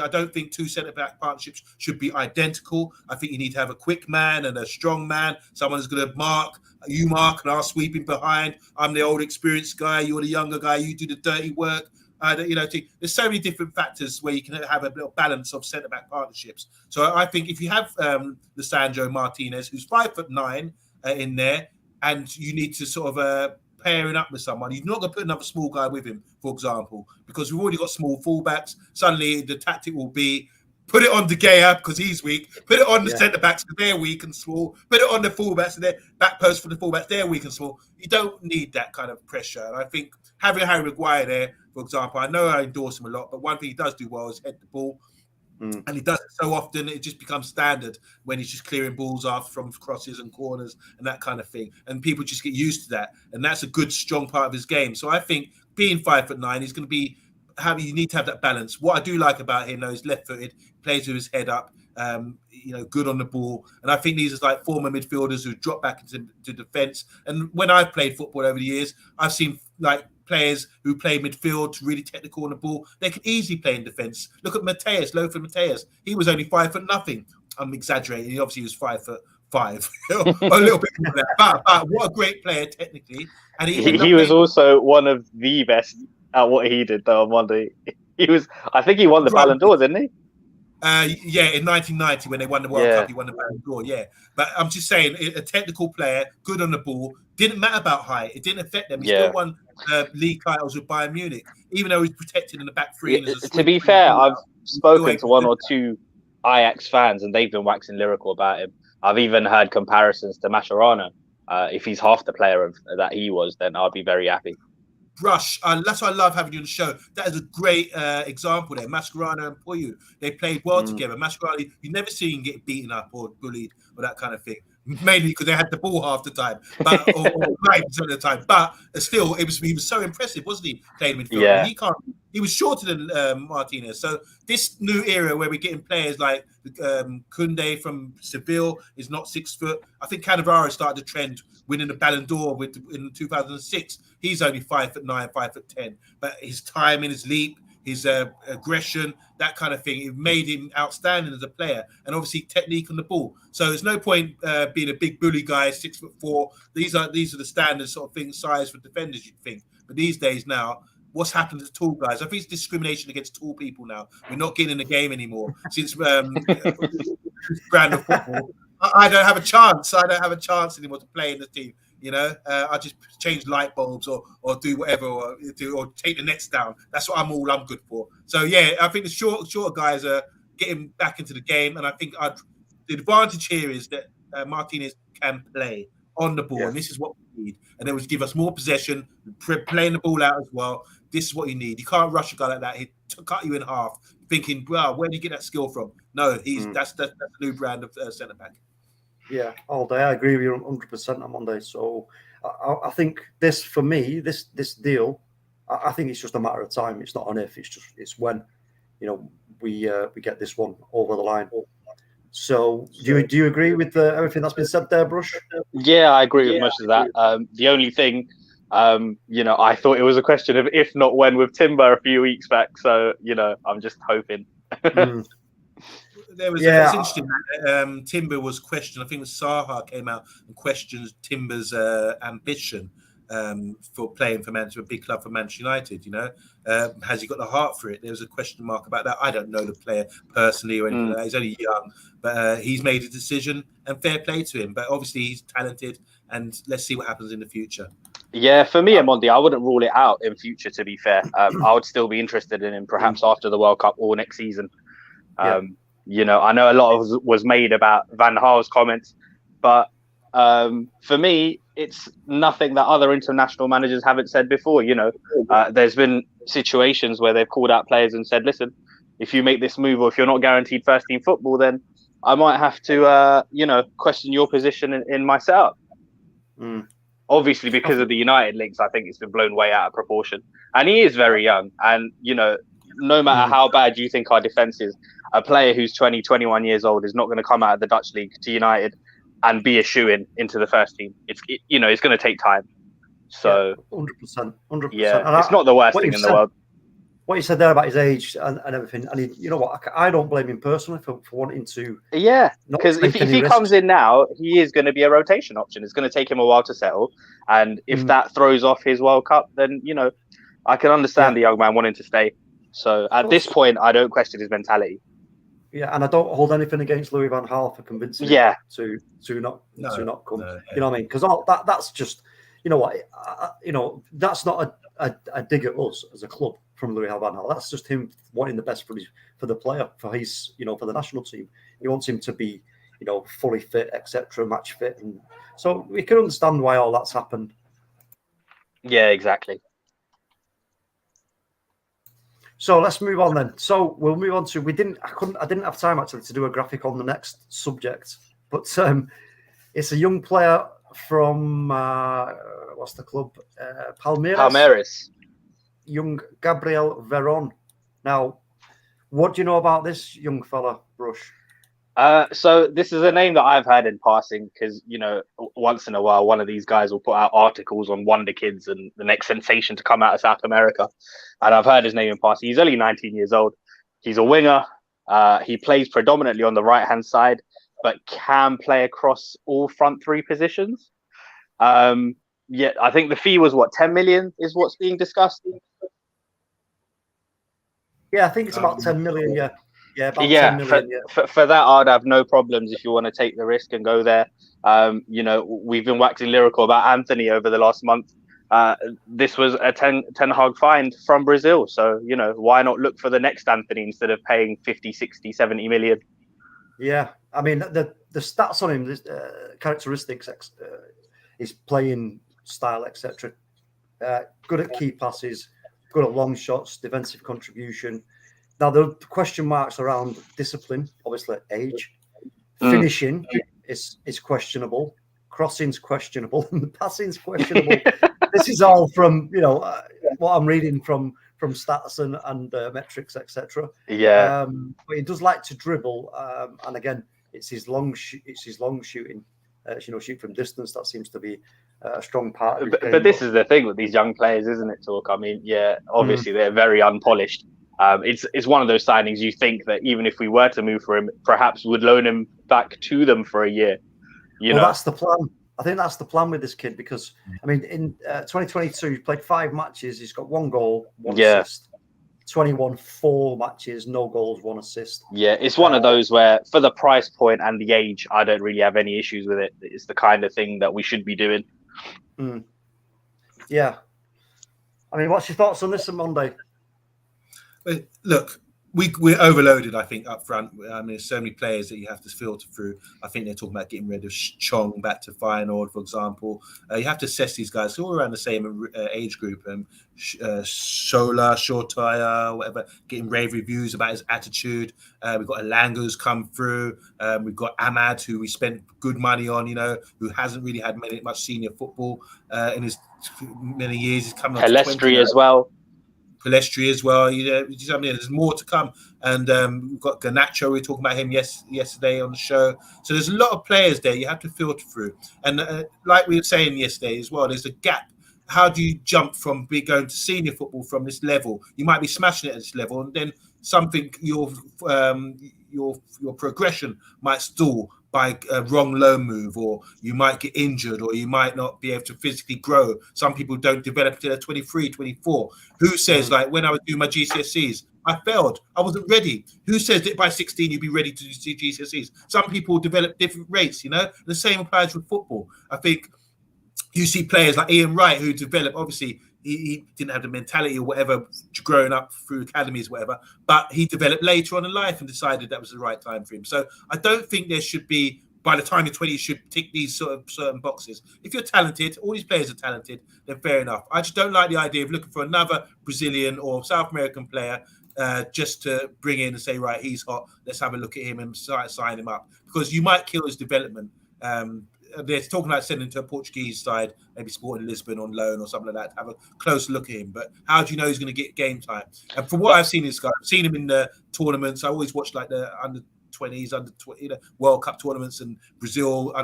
don't think two centre-back partnerships should be identical. I think you need to have a quick man and a strong man, someone who's going to mark, and I'll sweep in behind. I'm the old experienced guy, you're the younger guy, you do the dirty work. There's so many different factors where you can have a little balance of centre-back partnerships. So I think if you have Lisandro Martinez, who's 5'9", in there, and you need to sort of pairing up with someone, you're not going to put another small guy with him, for example, because we've already got small fullbacks. Suddenly the tactic will be put it on De Gea because he's weak, put it on the centre backs because they're weak and small, put it on the fullbacks and their back post for the fullbacks, they're weak and small. You don't need that kind of pressure. And I think having Harry Maguire there, for example, I know I endorse him a lot, but one thing he does do well is head the ball. And he does it so often, it just becomes standard when he's just clearing balls off from crosses and corners and that kind of thing. And people just get used to that. And that's a good, strong part of his game. So I think being 5'9", he's going to be you need to have that balance. What I do like about him, though, is left-footed, plays with his head up, good on the ball. And I think these are like former midfielders who drop back into defence. And when I've played football over the years, I've seen like players who play midfield, really technical on the ball. They can easily play in defence. Look at Mateus, Lothar Mateus. He was only 5'0". I'm exaggerating. He obviously was 5'5", a little bit more than that. But what a great player technically. And he was also one of the best at what he did though on Monday. I think he won the Ballon d'Or, didn't he? In 1990 when they won the World Cup, he won the Ballon d'Or. Yeah, but I'm just saying, a technical player, good on the ball, didn't matter about height. It didn't affect them. He still won league titles with Bayern Munich, even though he's protected in the back three. To be fair, I've spoken to one or two Ajax fans, and they've been waxing lyrical about him. I've even heard comparisons to Mascherano. If he's half the player that he was, then I'll be very happy. Rush, that's why I love having you on the show. That is a great example there. Mascherano and Puyu, they played well together. Mascherano, you never see him get beaten up or bullied or that kind of thing. Mainly because they had the ball half the time, but or 9% of the time. But still, he was so impressive, wasn't he? Playing midfield. Yeah. He was shorter than Martinez. So this new era where we're getting players like Koundé from Seville is not 6 foot. I think Cannavaro started the trend winning the Ballon d'Or in 2006. He's only 5'9", 5'10", but his timing, his leap, his aggression, that kind of thing, it made him outstanding as a player, and obviously technique on the ball. So there's no point being a big bully guy, 6'4". These are the standard sort of things, size for defenders, you'd think. But these days now, what's happened to tall guys? I think it's discrimination against tall people now. We're not getting in the game anymore since brand of football. I don't have a chance. I don't have a chance anymore to play in the team. I just change light bulbs or do whatever or take the nets down. That's what I'm good for. So yeah, I think the shorter guys are getting back into the game, and I think the advantage here is that Martinez can play on the ball, and this is what we need. And they would give us more possession, playing the ball out as well. This is what you need. You can't rush a guy like that. He'd cut you in half, thinking, "Well, where do you get that skill from?" No, that's the new brand of centre back. Yeah, all day. I agree with you 100% on Monday. So I think this, for me, this deal, I think it's just a matter of time. It's not an if. It's when, we get this one over the line. So do you agree with everything that's been said there, Brush? Yeah, I agree with most of that. The only thing, I thought it was a question of if not when with Timber a few weeks back. So, I'm just hoping. There was it's interesting that Timber was questioned. I think it was SHAH came out and questioned Timber's ambition for playing for a big club for Manchester United. Has he got the heart for it? There was a question mark about that. I don't know the player personally or anything like that. He's only young, but he's made a decision, and fair play to him. But obviously he's talented, and let's see what happens in the future. Yeah, for me, Mondi, I wouldn't rule it out in future, to be fair. I would still be interested in him perhaps after the World Cup or next season. I know a lot was made about Van Gaal's comments, but for me, it's nothing that other international managers haven't said before. There's been situations where they've called out players and said, listen, if you make this move or if you're not guaranteed first team football, then I might have to, question your position in my setup. Obviously, because of the United links, I think it's been blown way out of proportion. And he is very young. And, no matter how bad you think our defence is, a player who's 20, 21 years old is not going to come out of the Dutch league to United and be a shoo-in into the first team. It's going to take time. So 100%. Yeah, and it's not the worst thing in the world. What you said there about his age and everything, and you know what, I don't blame him personally for wanting to. Yeah, because if he comes in now, he is going to be a rotation option. It's going to take him a while to settle, and if that throws off his World Cup, then I can understand the young man wanting to stay. So at this point, I don't question his mentality. Yeah, and I don't hold anything against Louis van Gaal for convincing him to not come. No, you know what I mean? Because that's just, that's not a dig at us as a club from Louis van Gaal. That's just him wanting the best for the player, for his for the national team. He wants him to be fully fit, etc., match fit, and so we can understand why all that's happened. Yeah, exactly. So let's move on then. So we'll move on to I didn't have time actually to do a graphic on the next subject, but it's a young player from what's the club? Palmeiras. Young Gabriel Veron. Now, what do you know about this young fella, Brush? So this is a name that I've heard in passing because, once in a while, one of these guys will put out articles on Wonderkids and the next sensation to come out of South America. And I've heard his name in passing. He's only 19 years old. He's a winger. He plays predominantly on the right-hand side, but can play across all front three positions. I think the fee was 10 million is what's being discussed. Yeah, I think it's about 10 million. Yeah. Yeah, about 10 million, for that, I'd have no problems if you want to take the risk and go there. We've been waxing lyrical about Anthony over the last month. This was a Ten Hag find from Brazil. So, why not look for the next Anthony instead of paying 50, 60, 70 million? Yeah, I mean, the stats on him, characteristics, his playing style, etc. Good at key passes, good at long shots, defensive contribution. Now, the question marks around discipline, obviously age. Finishing is questionable. Crossing's questionable. And the passing's questionable. This is all from, what I'm reading from stats and metrics, etc. Yeah. But he does like to dribble. And again, it's his long shooting. Shoot from distance. That seems to be a strong part of his game. But this is the thing with these young players, isn't it, Talk? I mean, obviously they're very unpolished. It's one of those signings you think that even if we were to move for him, perhaps would loan him back to them for a year. That's the plan. I think that's the plan with this kid because, I mean, in 2022, he played 5 matches. He's got 1 goal, 1 assist. 21, 4 matches, no goals, 1 assist. Yeah, it's one of those where for the price point and the age, I don't really have any issues with it. It's the kind of thing that we should be doing. Yeah. I mean, what's your thoughts on this on Monday? Look, we're overloaded, I think, up front. I mean, there's so many players that you have to filter through. I think they're talking about getting rid of Chong back to Feyenoord, for example. You have to assess these guys. They're all around the same age group. Shola, Shortaya, whatever, getting rave reviews about his attitude. We've got Elanga who's come through. We've got Ahmad, who we spent good money on, who hasn't really had much senior football in his many years. He's coming on Pelestri as well. Palestri as well. There's more to come. And we've got Garnacho. We were talking about him yesterday on the show. So there's a lot of players there you have to filter through. And like we were saying yesterday as well, there's a gap. How do you jump from going to senior football from this level? You might be smashing it at this level, and then something your progression might stall by a wrong loan move, or you might get injured, or you might not be able to physically grow. Some people don't develop until they're 23, 24. Who says, like, when I was doing my GCSEs, I failed. I wasn't ready. Who says that by 16 you'll be ready to do GCSEs? Some people develop different rates, The same applies with football. I think you see players like Ian Wright who develop, obviously, he didn't have the mentality or whatever growing up through academies, whatever, but he developed later on in life and decided that was the right time for him. So I don't think there should be, by the time you're 20, you should tick these sort of certain boxes. If you're talented, all these players are talented, then fair enough. I just don't like the idea of looking for another Brazilian or South American player just to bring in and say, right, he's hot, let's have a look at him and sign him up, because you might kill his development. They're talking about sending him to a Portuguese side, maybe Sporting Lisbon on loan or something like that, to have a close look at him. But how do you know he's going to get game time? And from what I've seen, this guy, I've seen him in the tournaments. I always watch like the under-20s, World Cup tournaments and Brazil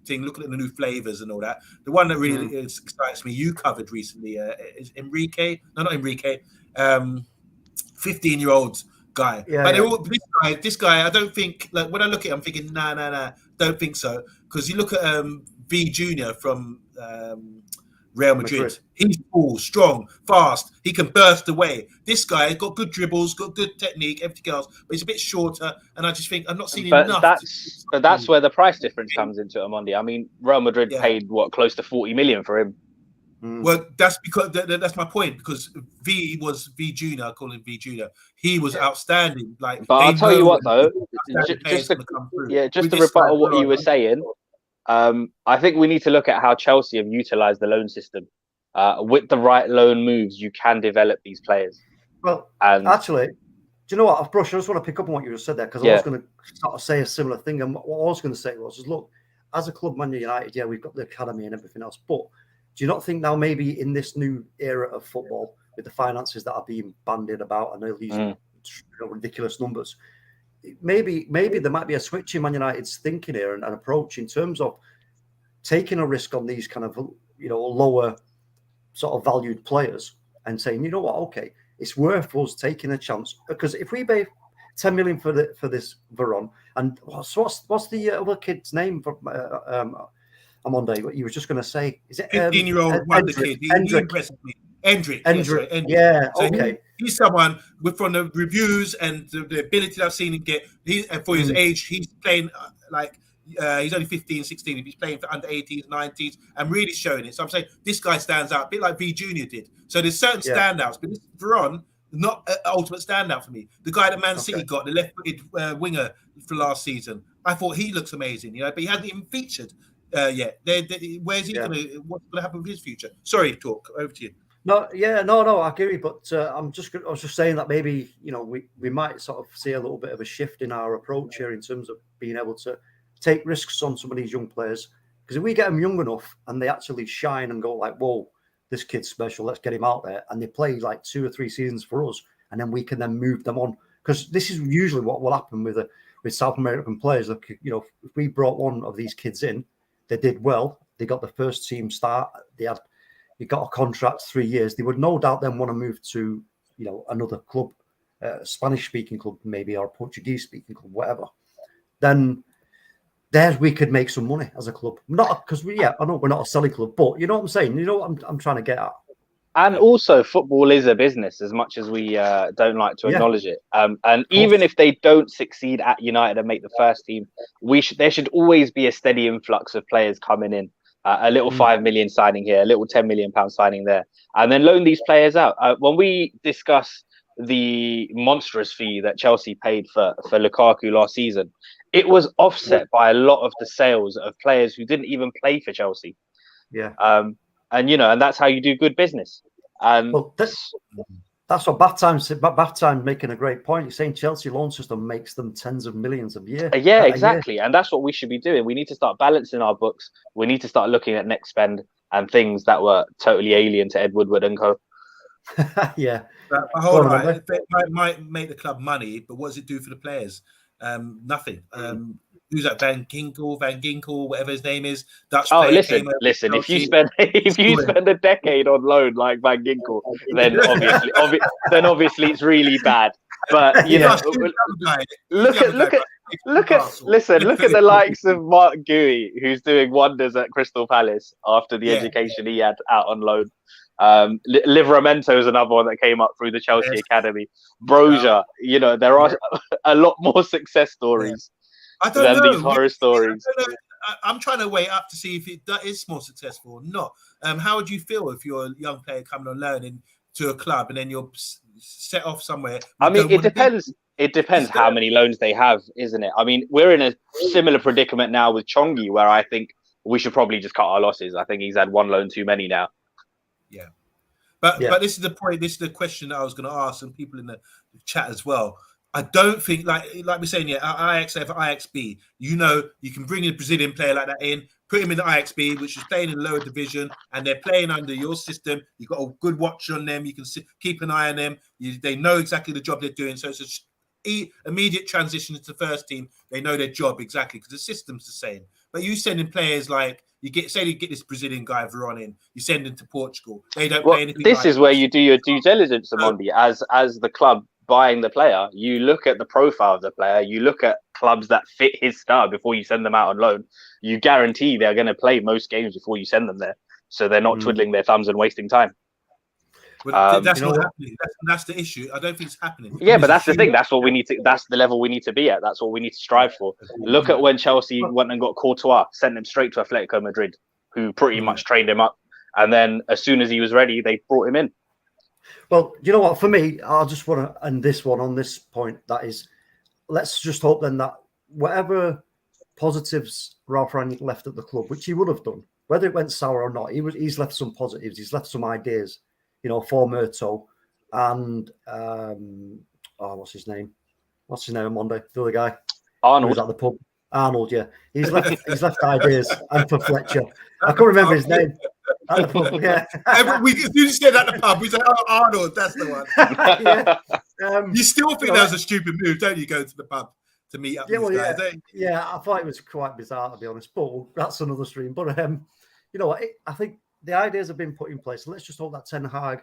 thing, looking at the new flavors and all that. The one that really excites me, you covered recently, is Enrique. No, not Enrique. 15-year-old guy. Yeah, but they're all, this guy, I don't think, like, when I look at him, I'm thinking, nah, don't think so. Because you look at V Junior from Real Madrid. He's tall, strong, fast. He can burst away. This guy has got good dribbles, got good technique, everything else, but he's a bit shorter. And I just think I'm not seeing enough. But that's where the price difference comes into Omondi. I mean, Real Madrid paid close to 40 million for him. Well, that's because that's my point. Because V was V Junior, I call him V Junior. He was outstanding. Like, but I'll tell you what, though, just to rebuttal what you were saying. I think we need to look at how Chelsea have utilised the loan system. With the right loan moves, you can develop these players. Well, actually, do you know what, Brush? I just want to pick up on what you just said there, because I was going to sort of say a similar thing. And what I was going to say was, look, as a club, Man United, we've got the academy and everything else, but do you not think now maybe in this new era of football, with the finances that are being bandied about and all these ridiculous numbers, maybe there might be a switch in Man United's thinking here and approach in terms of taking a risk on these kind of lower sort of valued players and saying, you know what, okay, it's worth us taking a chance, because if we pay 10 million for this Veron, and what's the other kid's name for Omondi? What you were just going to say? Is it 15-year-old Wonderkid? He impresses me. Endrick. Yeah, so okay. He's someone from the reviews and the ability that I've seen him get. For his age, he's playing he's only 15, 16. He's playing for under 18s, 90s, and really showing it. So I'm saying this guy stands out a bit like V Junior did. So there's certain standouts, but this Veron, not an ultimate standout for me. The guy that Man City got, the left-footed winger for last season, I thought he looks amazing, but he hasn't even featured yet. Where's he going to? What's going to happen with his future? Sorry, talk over to you. No, I agree, but I was just saying that maybe we might sort of see a little bit of a shift in our approach here in terms of being able to take risks on some of these young players, because if we get them young enough and they actually shine and go like, whoa, this kid's special, let's get him out there, and they play like 2 or 3 seasons for us, and then we can then move them on, because this is usually what will happen with South American players. Look, if we brought one of these kids in, they did well, they got the first team start, he got a contract 3 years, they would no doubt then want to move to another club, Spanish-speaking club maybe, or Portuguese-speaking club, whatever. Then there we could make some money as a club. Not because I know we're not a selling club, but you know what I'm saying. You know what I'm trying to get at. And also, football is a business, as much as we don't like to acknowledge it. And even if they don't succeed at United and make the first team, there should always be a steady influx of players coming in. A little 5 million signing here, a little 10 million pound signing there, and then loan these players out. When we discuss the monstrous fee that Chelsea paid for Lukaku last season, it was offset by a lot of the sales of players who didn't even play for Chelsea. Yeah. And that's how you do good business. Well, that's what Bath making a great point. He's saying Chelsea loan system makes them tens of millions a year. Yeah, exactly. And that's what we should be doing. We need to start balancing our books. We need to start looking at next spend and things that were totally alien to Ed Woodward and co. Yeah. But hold on, it might make the club money, but what does it do for the players? Nothing. Who's that? Van Ginkel, whatever his name is. Dutch player. Listen. If you spend a decade on loan like Van Ginkel, then obviously it's really bad. But you know, look at the likes of Mark Guehi, who's doing wonders at Crystal Palace after the education he had out on loan. Livramento is another one that came up through the Chelsea academy. Broja, you know, there are a lot more success stories than these horror stories. I'm trying to wait up to see if that is more successful or not. How would you feel if you're a young player coming on loan into a club and then you're set off somewhere? I mean, it depends. It depends how many loans they have, isn't it? I mean, we're in a similar predicament now with Chongi, where I think we should probably just cut our losses. I think he's had one loan too many now. Yeah. But this is the point. This is the question that I was going to ask some people in the chat as well. I don't think, like we're saying, Ajax F, Ajax B, you know, you can bring a Brazilian player like that in, put him in the Ajax B, which is playing in the lower division, and they're playing under your system. You've got a good watch on them. You can keep an eye on them. They know exactly the job they're doing. So it's an immediate transition into the first team. They know their job exactly because the system's the same. But you send in players like, you get this Brazilian guy, Veron, in, you send him to Portugal. They don't play anything. This is where you do your due diligence, Amondi, as the club buying the player. You look at the profile of the player, you look at clubs that fit his style before you send them out on loan. You guarantee they're going to play most games before you send them there, so they're not twiddling their thumbs and wasting time. But that's not happening. That's the issue. I don't think it's happening. Yeah, but that's the thing. That's what we need to. That's the level we need to be at. That's what we need to strive for. Look at when Chelsea went and got Courtois, sent him straight to Atletico Madrid, who pretty much trained him up, and then as soon as he was ready, they brought him in. Well, you know what? For me, I just want to end this one on this point. That is, let's just hope then that whatever positives Ralph Rangnick left at the club, which he would have done, whether it went sour or not, he's left some positives. He's left some ideas, you know, for Murto and what's his name on Monday? The other guy, Arnold, who was at the pub. Arnold, yeah, he's left ideas, and for Fletcher, I can't remember his name. At the pub, yeah. You said at the pub, we said, "Oh, Arnold, that's the one." You still think that was a stupid move, don't you? Go to the pub to meet up with these guys, don't you? Yeah, I thought it was quite bizarre, to be honest. But that's another stream. But you know what? I think the ideas have been put in place. Let's just hope that Ten Hag,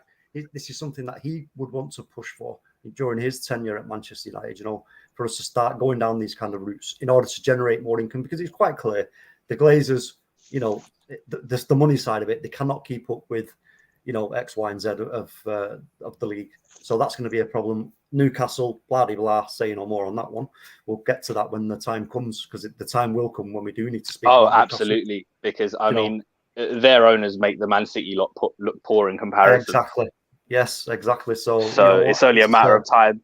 this is something that he would want to push for during his tenure at Manchester United, you know, for us to start going down these kind of routes in order to generate more income, because it's quite clear the Glazers, you know, the money side of it, they cannot keep up with, you know, X, Y, and Z of the league. So that's going to be a problem. Newcastle, blah, blah, blah, say no more on that one. We'll get to that when the time comes, because the time will come when we do need to speak. Oh, absolutely. Because, I mean, their owners make the Man City lot look poor in comparison. Exactly. Yes, exactly. So you know, it's only a matter of time.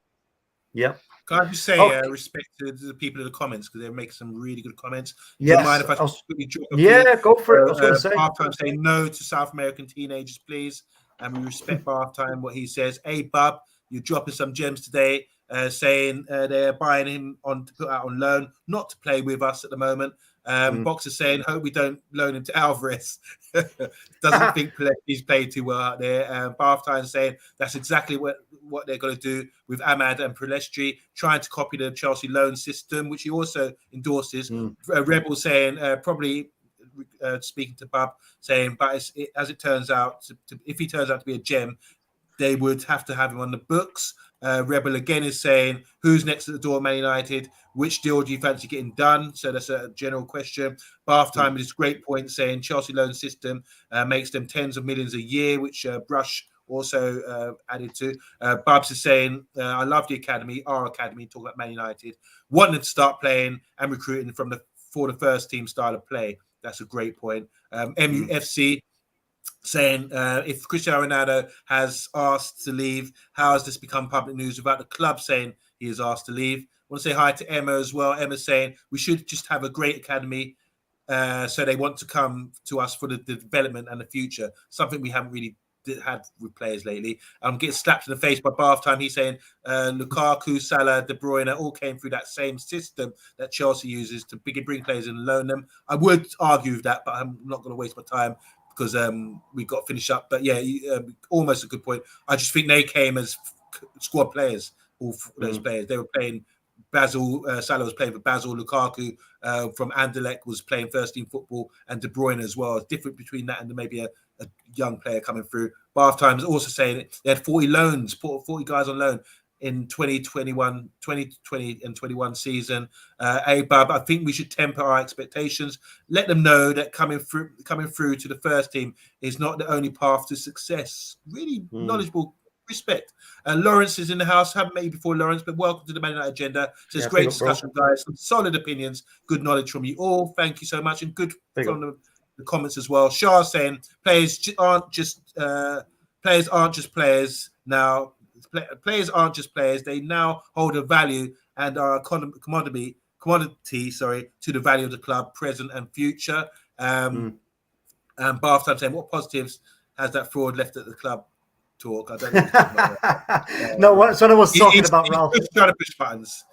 Yeah. Can I just say respect to the people in the comments, because they're making some really good comments? Yes. Do you mind if I quickly drop a few? Go for it. I was going to say. Halftime saying no to South American teenagers, please. And we respect Halftime, what he says. Hey, Bub, you're dropping some gems today, saying they're buying him on to put out on loan, not to play with us at the moment. Boxer saying, hope we don't loan him to Alvarez. Doesn't think he's played too well out there. Halftime saying that's exactly what they're going to do with Ahmad and Prelestri, trying to copy the Chelsea loan system, which he also endorses. Rebel saying, probably speaking to Bub, saying, but as it turns out, if he turns out to be a gem, they would have to have him on the books. Rebel again is saying, who's next at the door, Man United? Which deal do you fancy getting done? So that's a general question. Halftime is a great point, saying Chelsea loan system makes them tens of millions a year, which Brush also added to. Babs is saying, I love the academy, our academy, talking about Man United, wanting to start playing and recruiting for the first team style of play. That's a great point. MUFC saying, if Cristiano Ronaldo has asked to leave, how has this become public news without the club saying he has asked to leave? I want to say hi to Emma as well. Emma's saying we should just have a great academy, so they want to come to us for the development and the future, something we haven't really had with players lately. Getting slapped in the face by Halftime. He's saying Lukaku, Salah, De Bruyne all came through that same system that Chelsea uses to bring players in and loan them. I would argue with that, but I'm not going to waste my time. because we got to finish up. But yeah, almost a good point. I just think they came as squad players, all those players. They were playing. Salah was playing for Basel. Lukaku from Anderlecht was playing first team football, and De Bruyne as well. It's different between that and maybe a young player coming through. Bath Times also saying they had 40 loans, 40 guys on loan in 2020 and 21 season. Abab, I think we should temper our expectations. Let them know that coming through to the first team is not the only path to success. Really knowledgeable. Respect. Lawrence is in the house. Haven't met you before, Lawrence, but welcome to the Man United Agenda. Says great discussion, guys. Some solid opinions, good knowledge from you all. Thank you so much, and good from the comments as well. Shah saying players aren't just players now. Players aren't just players. They now hold a value and are a commodity. To the value of the club, present and future. And Bath Time saying, what positives has that fraud left at the club? Talk. I don't know. No, so I was talking about Ralph. He's trying to push buttons.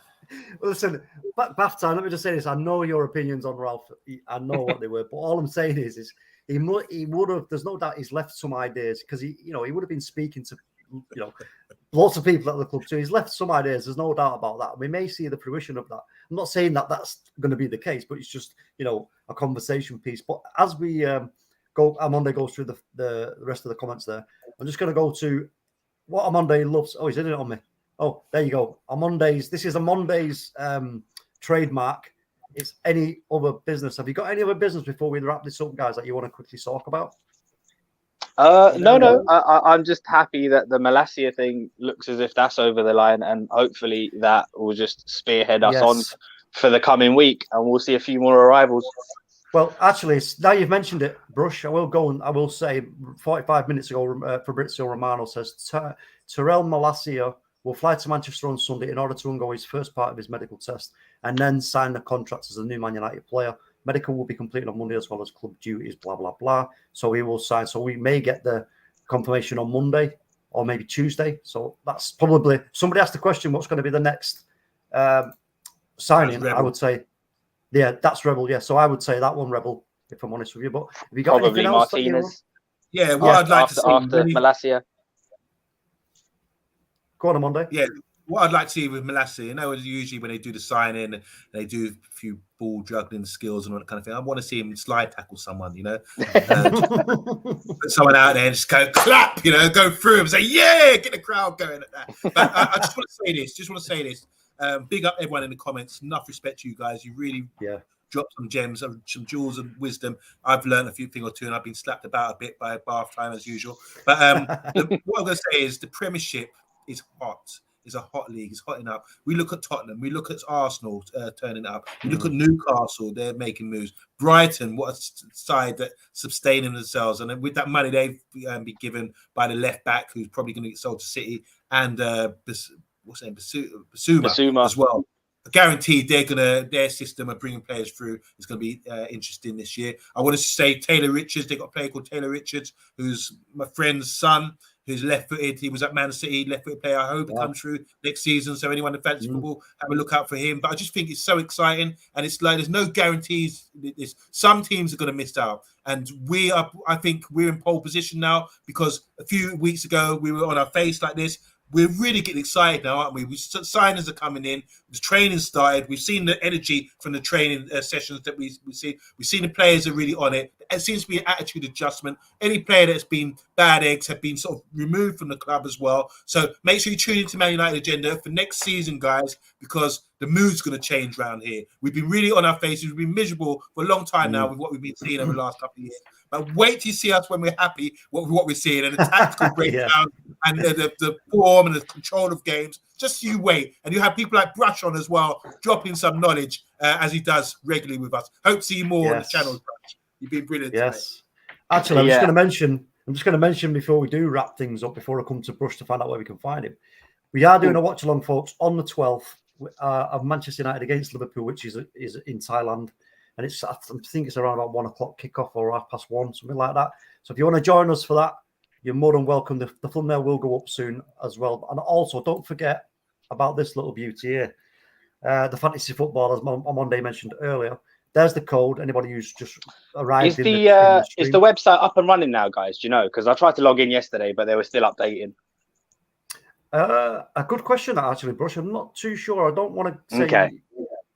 Listen, Bath Time, let me just say this. I know your opinions on Ralph. I know what they were, but all I'm saying is he would have. There's no doubt he's left some ideas because he would have been speaking to lots of people at the club too. He's left some ideas. There's no doubt about that. We may see the fruition of that. I'm not saying that that's going to be the case, but it's just a conversation piece. But as we Amonde goes through the rest of the comments there. I'm just going to go to what Amonde loves. Oh, he's in it on me. Oh, there you go. This is Amonde's trademark. It's any other business. Have you got any other business before we wrap this up, guys, that you want to quickly talk about? No. I'm just happy that the Malacia thing looks as if that's over the line, and hopefully that will just spearhead us on for the coming week, and we'll see a few more arrivals. Well, actually, now you've mentioned it, Brush, I will say 45 minutes ago, Fabrizio Romano says Terrell Malacia will fly to Manchester on Sunday in order to undergo his first part of his medical test and then sign the contract as a new Man United player. Medical will be completed on Monday as well as club duties, blah, blah, blah. So he will sign. So we may get the confirmation on Monday or maybe Tuesday. So that's probably, somebody asked the question, what's going to be the next signing? I would say, yeah, that's Rebel. Yeah, so I would say that one, Rebel, if I'm honest with you. But have you got probably anything else? Martinez. Yeah, what I'd like to see after Malacia. Go on, Monday. Yeah, what I'd like to see with Malacia, usually when they do the sign-in, they do a few ball juggling skills and all that kind of thing. I want to see him slide tackle someone, put someone out there and just go clap, go through him and say, yeah, get the crowd going at that. But I just want to say this. Big up everyone in the comments. Enough respect to you guys. You really dropped some gems, some jewels of wisdom. I've learned a thing or two, and I've been slapped about a bit by Bath Time as usual. But what I'm going to say is the Premiership is hot. It's a hot league. It's hotting up. We look at Tottenham. We look at Arsenal turning up. We look at Newcastle. They're making moves. Brighton, what a side that sustaining themselves. And with that money they've been given by the left back, who's probably going to get sold to City, and Basuma as well. Guaranteed their system of bringing players through is going to be interesting this year. I want to say Taylor Richards. They got a player called Taylor Richards, who's my friend's son, who's left-footed. He was at Man City, left-footed player. I hope he comes through next season. So anyone in fantasy football, have a look out for him. But I just think it's so exciting, and it's like there's no guarantees. Some teams are going to miss out, and I think we're in pole position now because a few weeks ago we were on our face like this. We're really getting excited now, aren't we? Signings are coming in. The training started. We've seen the energy from the training sessions that we see. We've seen the players are really on it. It seems to be an attitude adjustment. Any player that's been bad eggs have been sort of removed from the club as well. So make sure you tune into Man United Agenda for next season, guys, because the mood's going to change around here. We've been really on our faces. We've been miserable for a long time now with what we've been seeing over the last couple of years. But wait till you see us when we're happy, what we're seeing, and the tactical breakdown and the form and the control of games. Just you wait. And you have people like Brush on as well, dropping some knowledge as he does regularly with us. Hope to see you more on the channel, Brush. You've been brilliant today. Actually, I'm just going to mention before we do wrap things up, before I come to Brush to find out where we can find him. We are doing a watch-along, folks, on the 12th of Manchester United against Liverpool, which is in Thailand. And I think it's around about 1 o'clock kickoff or 1:30, something like that. So if you want to join us for that, you're more than welcome. The thumbnail will go up soon as well. And also, don't forget about this little beauty here. The fantasy football, as Monday mentioned earlier. there's the code. Anybody who's just arrived Is in the stream. is the website up and running now, guys? Do you know? Because I tried to log in yesterday, but they were still updating. A good question, actually, Brush. I'm not too sure. I don't want to say. Okay.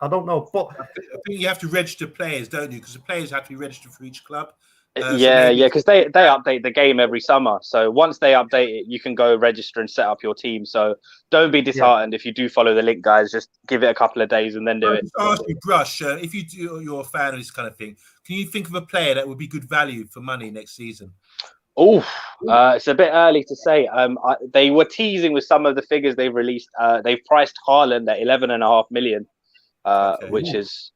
I don't know, but I think you have to register players, don't you? Because the players have to be registered for each club. Yeah, because they update the game every summer. So once they update it, you can go register and set up your team. So don't be disheartened if you do follow the link, guys. Just give it a couple of days and then do it. Ask you, Brush, if you're a fan of this kind of thing, can you think of a player that would be good value for money next season? Oh, it's a bit early to say. They were teasing with some of the figures they've released. They've priced Haaland at 11.5 million, which is,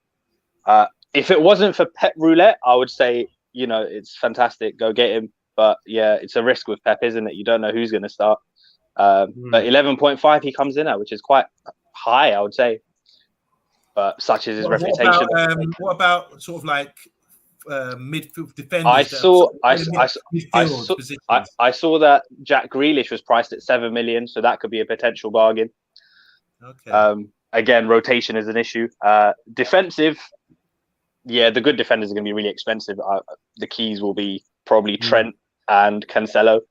if it wasn't for Pep Roulette, I would say, you know, it's fantastic. Go get him. But yeah, it's a risk with Pep, isn't it? You don't know who's going to start. But 11.5 he comes in at, which is quite high, I would say. But such is his reputation. What about sort of like midfield defenders? I saw that Jack Grealish was priced at 7 million, so that could be a potential bargain. Okay. Again, rotation is an issue. Defensive, yeah, the good defenders are going to be really expensive. The keys will be probably Trent and Cancelo.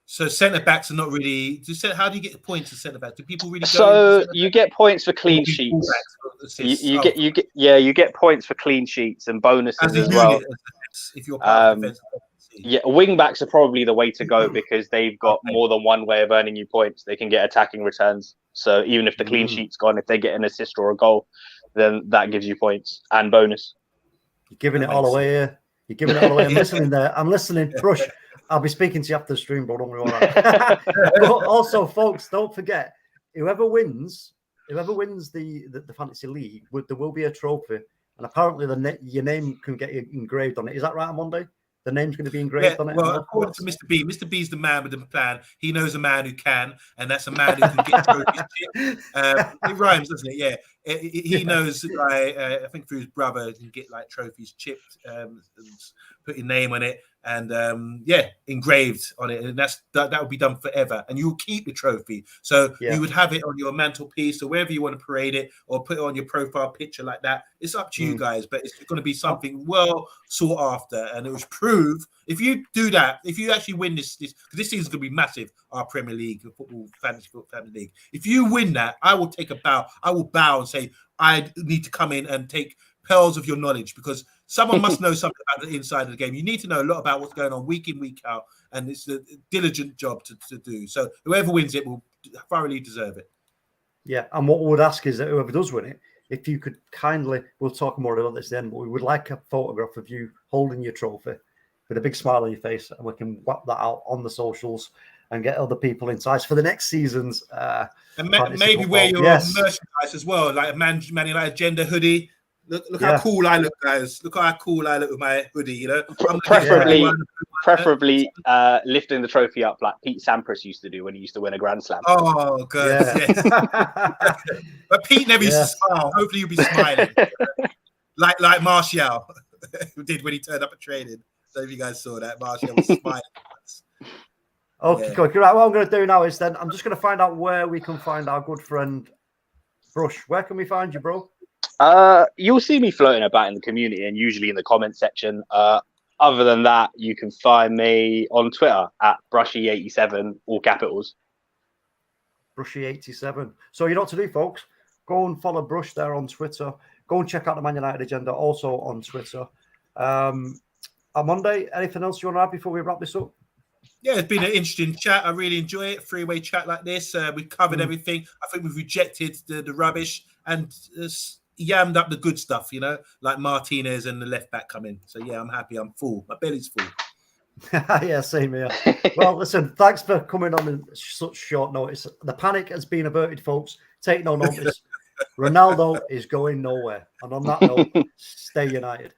So centre backs are not really. How do you get points to centre backs? Do people really? So you get points for clean sheets. You get points for clean sheets and bonuses as well. If you're part of defense. Yeah, wing backs are probably the way to go because they've got more than one way of earning you points. They can get attacking returns. So even if the clean sheet's gone, if they get an assist or a goal, then that gives you points and bonus. You're giving it all away here. You're giving it all away. I'm listening there. I'm listening. Brush. I'll be speaking to you after the stream, bro. Don't worry about that. But also, folks, don't forget, whoever wins the fantasy league, there will be a trophy, and apparently your name can get engraved on it. Is that right, Monday? The name's going to be engraved on it. Well, according to Mr. B, Mr. B's the man with the plan. He knows a man who can, and that's a man who can get trophies chipped. It rhymes, doesn't it? Yeah. He knows. I think through his brother, he can get like trophies chipped, and put your name on it, and engraved on it, and that would be done forever, and you will keep the trophy. So you would have it on your mantelpiece or wherever you want to parade it, or put it on your profile picture like that. It's up to you guys, but it's going to be something well sought after, and it was prove if you do that, if you actually win this because this season's going to be massive, our Premier League football fantasy league. If you win that, I will take a bow. I will bow and say I need to come in and take pearls of your knowledge, because someone must know something about the inside of the game. You need to know a lot about what's going on week in, week out, and it's a diligent job to do. So whoever wins it will thoroughly deserve it. Yeah, and what we would ask is that whoever does win it, if you could kindly, we'll talk more about this then, but we would like a photograph of you holding your trophy with a big smile on your face, and we can whap that out on the socials and get other people enticed for the next season's. And maybe wear your merchandise as well, like a Man United gender hoodie. Look how cool I look, guys. Look how cool I look with my hoodie, you know. Preferably lifting the trophy up like Pete Sampras used to do when he used to win a Grand Slam. Oh, good. Yes. But Pete never used to smile. Hopefully you'll be smiling. like Martial did when he turned up at training. So if you guys saw that, Martial was smiling. Okay, cool. Right, what I'm going to do now is then I'm just going to find out where we can find our good friend Brush. Where can we find you, bro? You'll see me floating about in the community and usually in the comment section. Other than that, you can find me on Twitter at Brushy87, all capitals. Brushy87. So you know what to do, folks. Go and follow Brush there on Twitter. Go and check out the Man United Agenda also on Twitter. On Monday, anything else you want to add before we wrap this up? Yeah, it's been an interesting chat. I really enjoy it. Three-way chat like this. We've covered everything. I think we've rejected the rubbish and yammed up the good stuff, you know, like Martinez and the left back coming. So, yeah, I'm happy. I'm full. My belly's full. Yeah, same here. Well, listen, thanks for coming on in such short notice. The panic has been averted, folks. Take no notice. Ronaldo is going nowhere. And on that note, stay united.